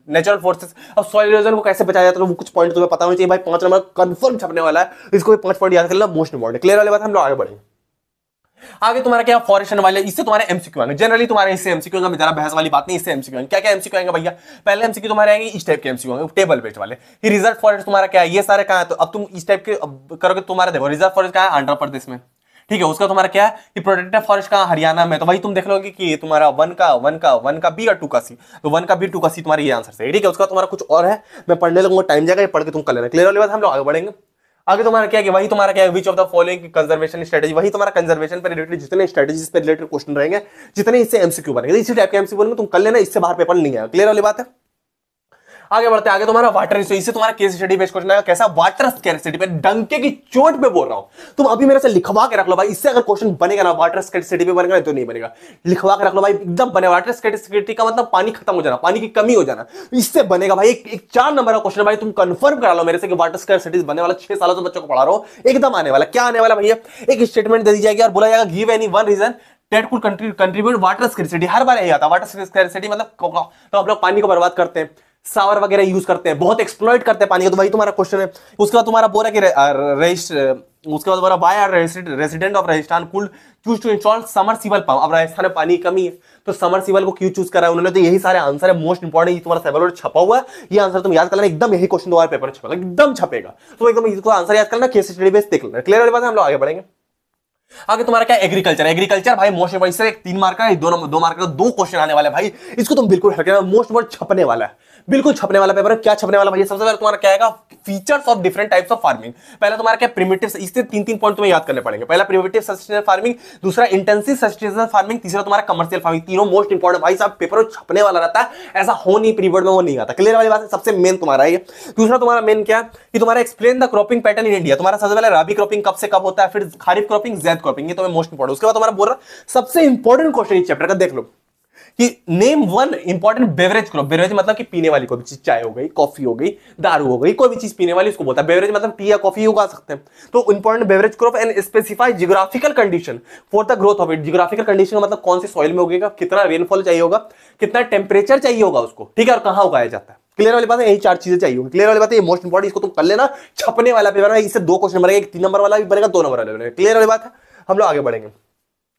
natural forces. अब सॉइल इरोजन को कैसे बचाया जाता है, तो वो कुछ पॉइंट तुम्हें पता होना चाहिए भाई, 5 नंबर कंफर्म छपने वाला है, इसको भी 5 पॉइंट याद कर लेना, मोस्ट इंपोर्टेंट, क्लियर वाली बात। हम लोग आगे बढ़ेंगे। आगे तुम्हारा क्या फॉरेस्ट वाले, इससे तुम्हारे एमसीक्यू आएंगे, जनरली तुम्हारे इससे एमसीक्यू आएंगे, ज्यादा बहस वाली बात नहीं, इससे एमसीक्यू आएंगे। क्या क्या एमसीक्यू आएंगे भैया, पहले एमसीक्यू तुम्हारे आएंगे इस टाइप के एमसीक्यू आएंगे, टेबल बेस्ड वाले। ये रिजर्व फॉरेस्ट तुम्हारा क्या है, ये सारे कहां है, तो अब तुम इस टाइप के करोगे, तुम्हारा देखो रिजर्व फॉरेस्ट कहां है, आंध्र प्रदेश में, ठीक है। उसका तुम्हारा क्या है कि प्रोटेक्टेड फॉरेस्ट कहां, हरियाणा में, तो वही तुम देख लोगे कि तुम्हारा वन का बी और 2 का सी, तो 1 का बी 2 का सी तुम्हारा ये आंसर से, ठीक है। उसका तुम्हारा कुछ और है, मैं पढ़ने लगूंगा, टाइम जाएगा, ये पढ़ के तुम कर लेना, क्लियर वाली बात। हम लोग आगे बढ़ेंगे। आगे तुम्हारा क्या है कि वही तुम्हारा क्या है, विच of the following conservation strategy, वही तुम्हारा कंजर्वेशन पर रिलेटेड जितने स्ट्रेटेजीज पे रिलेटेड क्वेश्चन रहेंगे, जितने इससे एमसीक्यू बनेंगे, इसी टाइप के एमसीक्यू बनेंगे, तुम कर लेना, इससे बाहर पेपर नहीं आएगा, क्लियर वाली बात है। आगे बढ़ते हैं। आगे तुम्हारा वाटर रिसोर्स, इससे तुम्हारा केस स्टडी बेस्ड क्वेश्चन आएगा, कैसा, वाटर स्कैर्सिटी पे, डंके की चोट पे बोल रहा हूं, तुम अभी मेरे से लिखवा के रख लो भाई, इससे अगर क्वेश्चन बनेगा ना, वाटर स्कैर्सिटी पे बनेगा, तो नहीं बनेगा, लिखवा के रख लो भाई, एकदम बने। वाटर स्कैर्सिटी का मतलब पानी खत्म हो जाना, पानी की कमी हो जाना, इससे बनेगा भाई। एक 4 नंबर का क्वेश्चन भाई, तुम कंफर्म करा लो मेरे से कि वाटर स्कैर्सिटी बने वाला, 6 सालों से बच्चों को पढ़ा रहा हूं, एकदम आने वाला। क्या आने वाला भैया, एक स्टेटमेंट दे दी जाएगी और बोला जाएगा give any one reason that could contribute water scarcity. हर बार यही आता है, वाटर स्कैर्सिटी मतलब तो हम लोग पानी को बर्बाद करते हैं, सावर वगैरह यूज करते हैं, बहुत एक्सप्लॉइट करते हैं पानी का, तो वही तुम्हारा क्वेश्चन है। उसके बाद तुम्हारा बोल रहा है कि उसके बाद बोला by resident of Rajasthan could choose to install submersible pump. अब राजस्थान में पानी की कमी है, तो समरसीबल को क्यों चूज करा है उन्होंने, तो यही सारे आंसर है, मोस्ट इंपोर्टेंट, तुम्हारा सेवल छपा हुआ है, ये आंसर तुम याद कर लेना, एकदम यही क्वेश्चन तुम्हारे पेपर में छपेगा, एकदम छपेगा, तो एकदम इसको आंसर याद करना, केस स्टडी बेस देख लेना, क्लियर वाली बात है। हम लोग आगे बढ़ेंगे। आगे तुम्हारा क्या, एग्रीकल्चर। एग्रीकल्चर भाई मोस्ट इंपोर्टेंट, इससे एक 3 मार्क का, दो मार्क का 2 क्वेश्चन आने वाले भाई, इसको तुम बिल्कुल हटके, मोस्ट इंपोर्टेंट छपने वाला है, बिल्कुल छपने वाला पेपर है। क्या छपने वाला भाई, सबसे पहले तुम्हारा क्या आएगा, features of different types of farming. पहला तुम्हारा क्या, प्रिमिटिव, इससे 3 पॉइंट तुम्हें याद करने पड़ेंगे। पहला प्रिमिटिव सस्टेनेबल फार्मिंग, दूसरा इंटेंसिव सस्टेनेबल फार्मिंग, तीसरा तुम्हारा कमर्शियल फार्मिंग। तीनों मोस्ट इंपोर्टेंट भाई साहब, पेपर छपने वाला रहता है, ऐसा हो नहीं प्रीवर्ड में वो नहीं आता। क्लियर वाली बात है, सबसे मेन तुम्हारा ये। दूसरा तुम्हारा मेन क्या कि तुम्हारा explain the cropping pattern in India. तुम्हारा सबसे पहले रबी क्रॉपिंग कब से कब होता है, फिर खरीफ क्रॉपिंग, ज़ैद क्रॉपिंग, ये तुम्हें मोस्ट इंपोर्टेंट। उसके बाद तुम्हारा बोल रहा सबसे इंपॉर्टेंट क्वेश्चन इस चैप्टर का देख लो कि name one important beverage crop. Beverage मतलब कि पीने वाली कोई भी चीज, चाय हो गई, कॉफी हो गई, दारू हो गई, कोई भी चीज पीने वाली उसको बोलता है बेवरेज। मतलब टी या कॉफी उगा सकते हैं। तो important beverage crop and specify geographical condition for the growth of it. Geographical condition मतलब कौन से सॉइल में उगेगा, कितना रेनफॉल चाहिए होगा, कितना टेम्परेचर चाहिए होगा उसको, ठीक है, और कहां उगाया जाता है। क्लियर वाली बात है, यही 4 चीजें चाहिए होगी। क्लियर वाली बात है, ये मोस्ट इंपॉर्टेंट, इसको तुम कर लेना, छपने वाला पेपर है। इससे 2 क्वेश्चन बनेगा, एक 3 नंबर वाला भी बनेगा, 2 नंबर वाला भी बनेगा। क्लियर वाली बात है, हम लोग आगे बढ़ेंगे।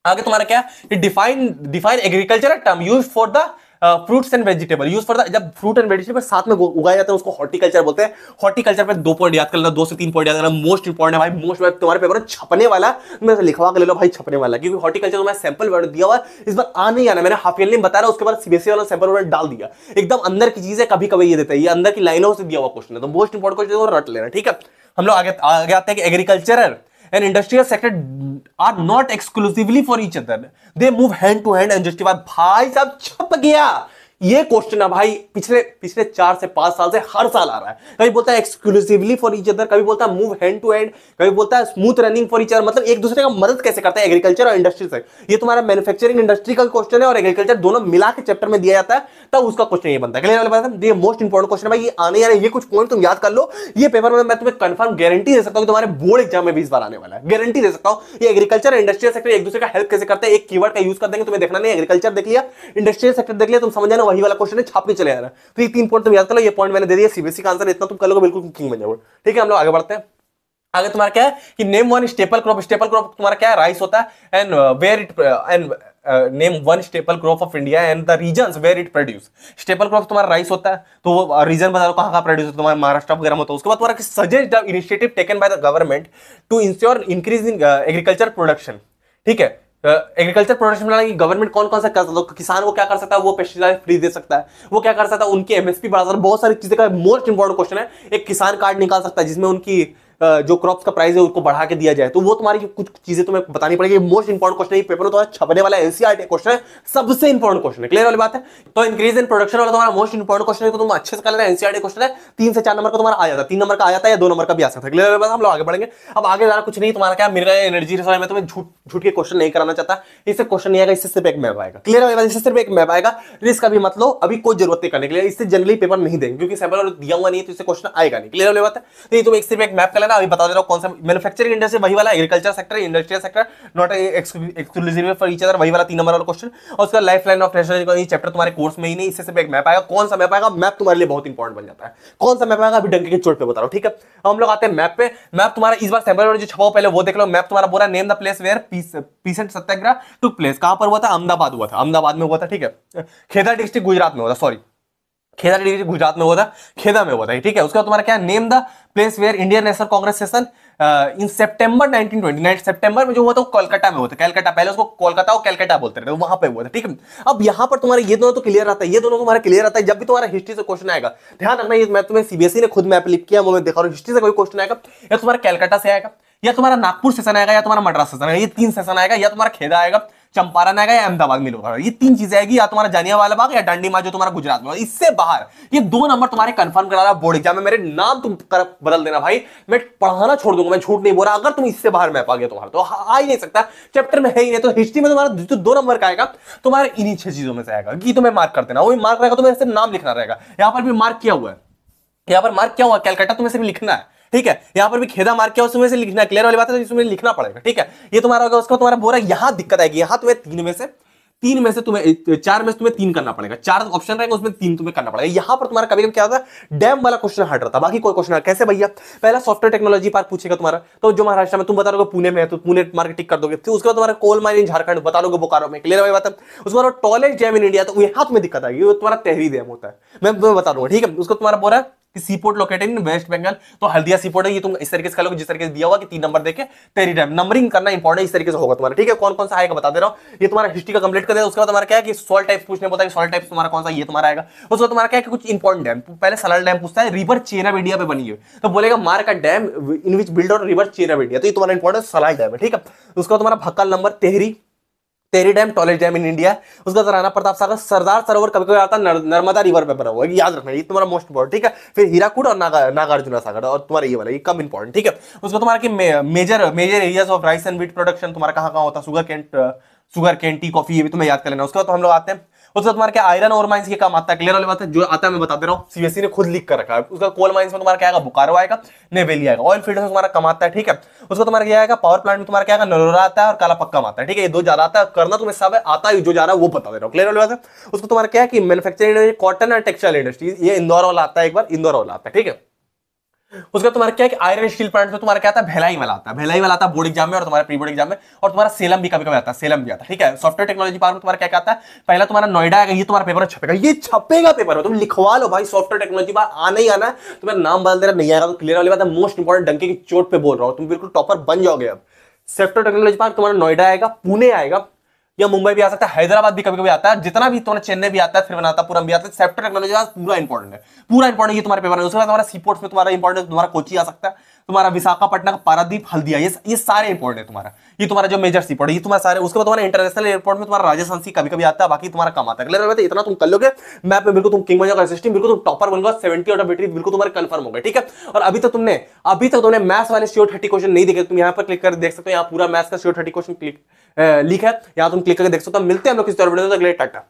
आगे तुम्हारा क्या, define agricultural term use for the fruits and vegetable. Use for the, जब फ्रूट एंड वेजिटेबल साथ में उगाए जाते हैं उसको हॉर्टिकल्चर बोलते हैं। हॉर्टिकल्चर पे 2 पॉइंट याद कर लेना, 2 से 3 पॉइंट याद करना, मोस्ट इंपॉर्टेंट है भाई। मोस्ट तुम्हारे पेपर छपने वाला, मैं लिखवा के ले लो भाई, छपने वाला, क्योंकि हॉर्टिकल्चर मैं सैंपल वर्ड दिया हुआ इस बार आ नहीं आना। मैंने हाफ ईयरली बता रहा, उसके बाद सीबीएसई वाला सैंपल वर्ड डाल दिया, एकदम अंदर की चीज है, कभी कभी ये देता है, ये अंदर की लाइनों से दिया हुआ क्वेश्चन है। तो मोस्ट इंपॉर्टेंट क्वेश्चन रट लेना, ठीक है। हम लोग आगे आते हैं कि agriculture and industrial sector are not exclusively for each other, they move hand to hand and justify। भाई साहब छप गया ये क्वेश्चन है भाई, पिछले 4 से 5 साल से हर साल आ रहा है। कभी बोलता है एक्सक्लूसिवली फॉर ईच अदर, कभी बोलता है मूव हैंड टू हैंड, कभी बोलता है smooth running for each other. मतलब एक दूसरे का मदद कैसे करता है एग्रीकल्चर और इंडस्ट्री से। ये तुम्हारा मैन्युफैक्चरिंग इंडस्ट्री का क्वेश्चन है और एग्रीकल्चर दोनों मिला के चैप्टर में दिया जाता है, तब उसका क्वेश्चन ये बनता है। क्लियर वाली बात है, ये मोस्ट इंपॉर्टेंट क्वेश्चन है भाई, ये आने आ रहे, ये कुछ पॉइंट तुम याद कर लो। ये पेपर में मैं तुम्हें कंफर्म गारंटी दे सकता हूं कि तुम्हारे बोर्ड एग्जाम में भी इस बार आने वाला है, गारंटी दे सकता हूं। ये एग्रीकल्चर और इंडस्ट्रियल सेक्टर एक दूसरे का हेल्प कैसे करते हैं, एक कीवर्ड का यूज कर देंगे, तुम्हें देखना नहीं। एग्रीकल्चर देख लिया, इंडस्ट्रियल सेक्टर देख लिया, तुम समझ जाना वही वाला क्वेश्चन है, छाप के चले जाना। तो ये 3 पॉइंट तुम याद कर लो, ये पॉइंट मैंने दे दिया, सीबीएसई का आंसर, इतना तुम कर लोगे बिल्कुल किंग बन जाओगे, ठीक है। हम लोग आगे बढ़ते हैं। आगे तुम्हारा क्या है कि name one staple crop. Staple crop तुम्हारा क्या है, राइस होता है, and where it and name one staple crop of India and the regions where it produce. Staple crop तुम्हारा राइस होता है, तो वो रीजन बता दो कहां प्रोड्यूस होता है, तुम्हारा महाराष्ट्र वगैरह में होता है। उसके बाद तुम्हारा suggest the initiative taken by the government to ensure increase in agriculture production, ठीक है। एग्रीकल्चर प्रोडक्शन में गवर्नमेंट कौन कौन सा कर सकता है, किसान वो क्या कर सकता है, वो पेस्टिसाइड फ्री दे सकता है, वो क्या कर सकता है, उनकी एमएसपी बढ़ा सकता है, बहुत सारी चीजें का मोस्ट इंपॉर्टेंट क्वेश्चन है। एक किसान कार्ड निकाल सकता है जिसमें उनकी जो क्रॉप्स का प्राइस है उसको बढ़ा के दिया जाए, तो वो तुम्हारी कुछ चीजें तुम्हें बतानी पड़ेगी। मोस्ट इंपॉर्टेंट क्वेश्चन है, पेपर में तुम्हारा छपने वाला एनसीईआरटी क्वेश्चन है, सबसे इंपॉर्टेंट क्वेश्चन है। क्लियर वाली बात है, तो इंक्रीज इन प्रोडक्शन वाला तुम्हारा मोस्ट इंपॉर्टेंट क्वेश्चन है, तो तुम अच्छे से कर लेना। एनसीईआरटी क्वेश्चन है, 3 से 4 नंबर का तुम्हारा आ जाता है, 3 नंबर का आ जाता है या 2 नंबर का भी आ सकता है। क्लियर वाली बात, हम लोग आगे बढ़ेंगे। अब आगे जाना कुछ नहीं, तुम्हारा क्या मेरा एनर्जी रिसोर्स, मैं तुम्हें झूठ के क्वेश्चन नहीं कराना चाहता, इससे क्वेश्चन नहीं आएगा, इससे सिर्फ एक मैप आएगा। क्लियर वाली बात, इससे सिर्फ एक मैप आएगा, रिस्क अभी मत लो, अभी कोई जरूरत नहीं करने के लिए, इससे जनरली पेपर नहीं देंगे क्योंकि सैंपल दिया हुआ नहीं है, तो इससे क्वेश्चन आएगा नहीं। क्लियर वाली बात है, तो ये तुम एक सिर्फ एक मैप कर लेना। अभी बता दे रहा हूं कौन सा मैन्युफैक्चरिंग इंडस्ट्री वही वाला, agriculture sector, industrial sector not exclusive for each other वही वाला 3 नंबर वाला क्वेश्चन। और उसका life line of national economy chapter तुम्हारे कोर्स में ही नहीं, इससे सिर्फ एक मैप आएगा। कौन सा मैप आएगा, मैप तुम्हारे लिए बहुत इंपॉर्टेंट बन जाता है। कौन सा मैप आएगा अभी डंके के चोट पे बता रहा हूं, ठीक है। हम लोग आते हैं मैप पे। मैप तुम्हारा इस बार सैंपल जो छपाओ पहले वो देख लो। मैप तुम्हारा बोला name the place where peasant satyagraha took place, कहां पर हुआ था, अहमदाबाद हुआ था, अहमदाबाद में हुआ था, ठीक है। खेदा डिस्ट्रिक्ट गुजरात में हुआ था, सॉरी खेदा डिस्ट्रिक्ट गुजरात में हुआ था, खेदा में हुआ था, ठीक है। उसके बाद तुम्हारा क्या, name the place where Indian National Congress session in September 1929, सितंबर में जो हुआ था वो कोलकाता में हुआ था। कलकत्ता, पहले उसको कोलकाता और कलकत्ता बोलते थे, वहां पे हुआ था, ठीक है। अब यहां पर तुम्हारे ये दोनों तो क्लियर रहता है, ये दोनों तुम्हारा क्लियर रहता है। जब भी तुम्हारा हिस्ट्री से क्वेश्चन आएगा, ध्यान रखना, ये मैं तुम्हें सीबीएसई ने खुद मैप लिख किया, मैं देखा, और हिस्ट्री से कोई क्वेश्चन आएगा, या तुम्हारा कलकत्ता से आएगा, या तुम्हारा नागपुर सेशन आएगा, या तुम्हारा मद्रास सेशन आएगा, ये 3 सेशन आएगा, या तुम्हारा खेदा आएगा, चंपारण आएगा, या अहमदाबाद में होगा। ये 3 चीजें आएगी, या तुम्हारा जानियावाला बाग या डांडी मार्च जो तुम्हारा गुजरात में। इससे बाहर ये 2 नंबर तुम्हारे कंफर्म करा रहा बोर्ड एग्जाम में, मेरे नाम तुम बदल देना भाई, मैं पढ़ाना छोड़ दूंगा, मैं झूठ नहीं बोल रहा। अगर तुम इससे बाहर मैप आ गया तुम्हारा तो आ ही नहीं सकता, चैप्टर में है ही नहीं। तो हिस्ट्री में तुम्हारा जो 2 नंबर का आएगा तुम्हारे इन्हीं 6 चीजों में से आएगा कि तुम्हें मार्क कर देना, वही मार्क रहेगा, तुम्हें सिर्फ नाम लिखना रहेगा। यहां पर भी मार्क किया हुआ है, यहां पर मार्क किया हुआ कलकत्ता तुम्हें सिर्फ लिखना है, ठीक है। यहां पर भी खेदा मार्क किया उसमें से लिखना है। क्लियर वाली बात है, तो इसमें लिखना पड़ेगा, ठीक है। ये तुम्हारा होगा, उसको तुम्हारा बोरा यहां दिक्कत आएगी, यहां तुम्हें 3 में से तुम्हें 4 में से तुम्हें 3 करना पड़ेगा। 4 ऑप्शन रहेंगे उसमें 3 तुम्हें करना पड़ेगा। यहां पर तुम्हारा कभी कभी क्या होता है, डैम वाला क्वेश्चन हट रहा था, बाकी कोई क्वेश्चन कैसे भैया, पहला सॉफ्टवेयर टेक्नोलॉजी पार्क पूछेगा तुम्हारा, तो जो महाराष्ट्र में तुम बता दोगे पुणे में है, तो पुणे मार्क टिक कर दोगे। फिर उसके बाद तुम्हारा कोल माइन इन झारखंड बता दोगे बोकारो में। क्लियर वाली बात है। उसके बाद टॉलेस्ट डैम इन इंडिया, तो यहां तुम्हें दिक्कत आएगी, वो तुम्हारा तहरी डैम होता है, मैं तुम्हें बता दूंगा, ठीक है। उसको तुम्हारा बोला कि sea port located in West Bengal, तो हल्दिया सी पोर्ट है, ये तुम इस तरीके से कर लो जिस तरीके से दिया होगा कि 3 नंबर देके तेरी टाइम नंबरिंग करना इंपॉर्टेंट इस तरीके से होगा तुम्हारा, ठीक है। कौन कौन सा आएगा बता दे रहा हूं, ये तुम्हारा हिस्ट्री का कंप्लीट कर देगा। उसके बाद तुम्हारा क्या है कि सॉल्ट टाइप्स पूछने बोलता है, सॉल्ट टाइप्स तुम्हारा कौन सा, ये तुम्हारा आएगा। उसके बाद तुम्हारा क्या है कि कुछ इंपॉर्टेंट डैम, पहले सलाल डैम पूछता है, रिवर चेना इंडिया पे बनी है, तो बोलेगा mark a dam in which build on river Chenab India, तो ये तुम्हारा इंपॉर्टेंट सलाल डैम है, ठीक है। उसके बाद तुम्हारा भक्कल नंबर तेहरी, तेरी डैम टॉलेज डैम इन इंडिया। उसका राणा प्रताप सागर, सरदार सरोवर कभी कभी आता है नर्मदा रिवर पे बना हुआ है, याद रखना ये तुम्हारा मोस्ट इंपॉर्टेंट, ठीक है। फिर हीराकुड और नागार्जुना सागर, और तुम्हारा ये वाला ये कम इंपॉर्टेंट, ठीक है। उसका तुम्हारा कि major areas of rice and wheat production तुम्हारा कहां कहां होता है, शुगर कैन टी कॉफी, ये भी तुम्हें याद कर लेना। उसके बाद तो हम लोग आते हैं, उसका तुम्हारा क्या आयरन और माइंस, ये काम आता है, क्लियर वाली बात है, जो आता है मैं बता दे रहा हूँ, सीबीएसई ने खुद लिख कर रखा है। उसका कोल माइंस में तुम्हारा क्या आएगा, बोकारो आएगा, नेवेली आएगा। ऑयल फील्ड में तुम्हारा कम आता है, ठीक है। उसका तुम्हारा क्या आएगा, पावर प्लांट में तुम्हारा क्या आएगा, नरोरा आता है और काला पक्का आता है, ठीक है। ये दो ज्यादा आता है, करना तुम्हें सब है, आता है जो जा रहा है वो बता दे रहा हूँ, क्लियर वाली बात है। उसको तुम्हारा क्या है कि manufacturing cotton and textile industries, ये इंदौर वाला आता है, एक बार इंदौर वाला आता है, ठीक है। उसका तुम्हारा क्या है कि आयरन स्टील प्लांट में तुम्हारा क्या आता है, भिलाई वाला आता है, भिलाई वाला आता है बोर्ड एग्जाम में और तुम्हारे प्री बोर्ड एग्जाम में, और तुम्हारा सेलम भी कभी कभी आता है, सेलम भी आता है, ठीक है। सॉफ्टवेयर टेक्नोलॉजी पार्क में तुम्हारा क्या आता है, पहला तुम्हारा नोएडा आएगा, ये तुम्हारा पेपर छपेगा, ये छपेगा पेपर, तुम लिखवा लो भाई, सॉफ्टवेयर टेक्नोलॉजी पार्क आना ही आना है, तुम्हारा नाम बदल देना नहीं आएगा तो क्लियर वाली बात है, मोस्ट इंपॉर्टेंट डंके की चोट पे बोल रहा हूं, तुम बिल्कुल टॉपर बन जाओगे। अब सॉफ्टवेयर टेक्नोलॉजी पार्क तुम्हारा नोएडा आएगा, पुणे आएगा, या मुंबई भी आ सकता है, हैदराबाद भी कभी कभी आता है, जितना भी तुम्हारा चेन्नई भी आता है, फिर बनातापुरम भी आता है। सॉफ्टवेयर टेक्नोलॉजी पूरा इंपॉर्टेंट है, पूरा इंपॉर्टेंट ये तुम्हारे पेपर है। उसके बाद तुम्हारा सीपोर्ट्स में तुम्हारा इंपॉर्टेंट, तुम्हारा कोची आ सकता है, तुम्हारा विशाखापट्टनम का पारादीप, हल्दिया, ये सारे इंपॉर्टेंट है तुम्हारा, ये तुम्हारा जो मेजर सीपोर्ट है ये तुम्हारा सारे। उसके बाद तुम्हारा इंटरनेशनल एयरपोर्ट में तुम्हारा राजस्थान सी कभी कभी आता है, बाकी तुम्हारा कम आता है, क्लियर है। इतना तुम कर लोगे मैप में, बिल्कुल तुम किंग बन जाओगे, सिस्टम बिल्कुल तुम टॉपर बनोगे, 70 आउट ऑफ 80 बिल्कुल तुम्हारे कंफर्म हो गए, ठीक है। और अभी तक तुमने मैथ्स वाले श्योर 30 क्वेश्चन नहीं देखे, तुम यहाँ पर क्लिक कर देख सकते हो, यहाँ पूरा मैथ्स का श्योर 30 क्वेश्चन क्लिक लिखा है, यहाँ तुम क्लिक करके देख सकते हो। मिलते हैं हम लोग किसी और वीडियो में, टाटा।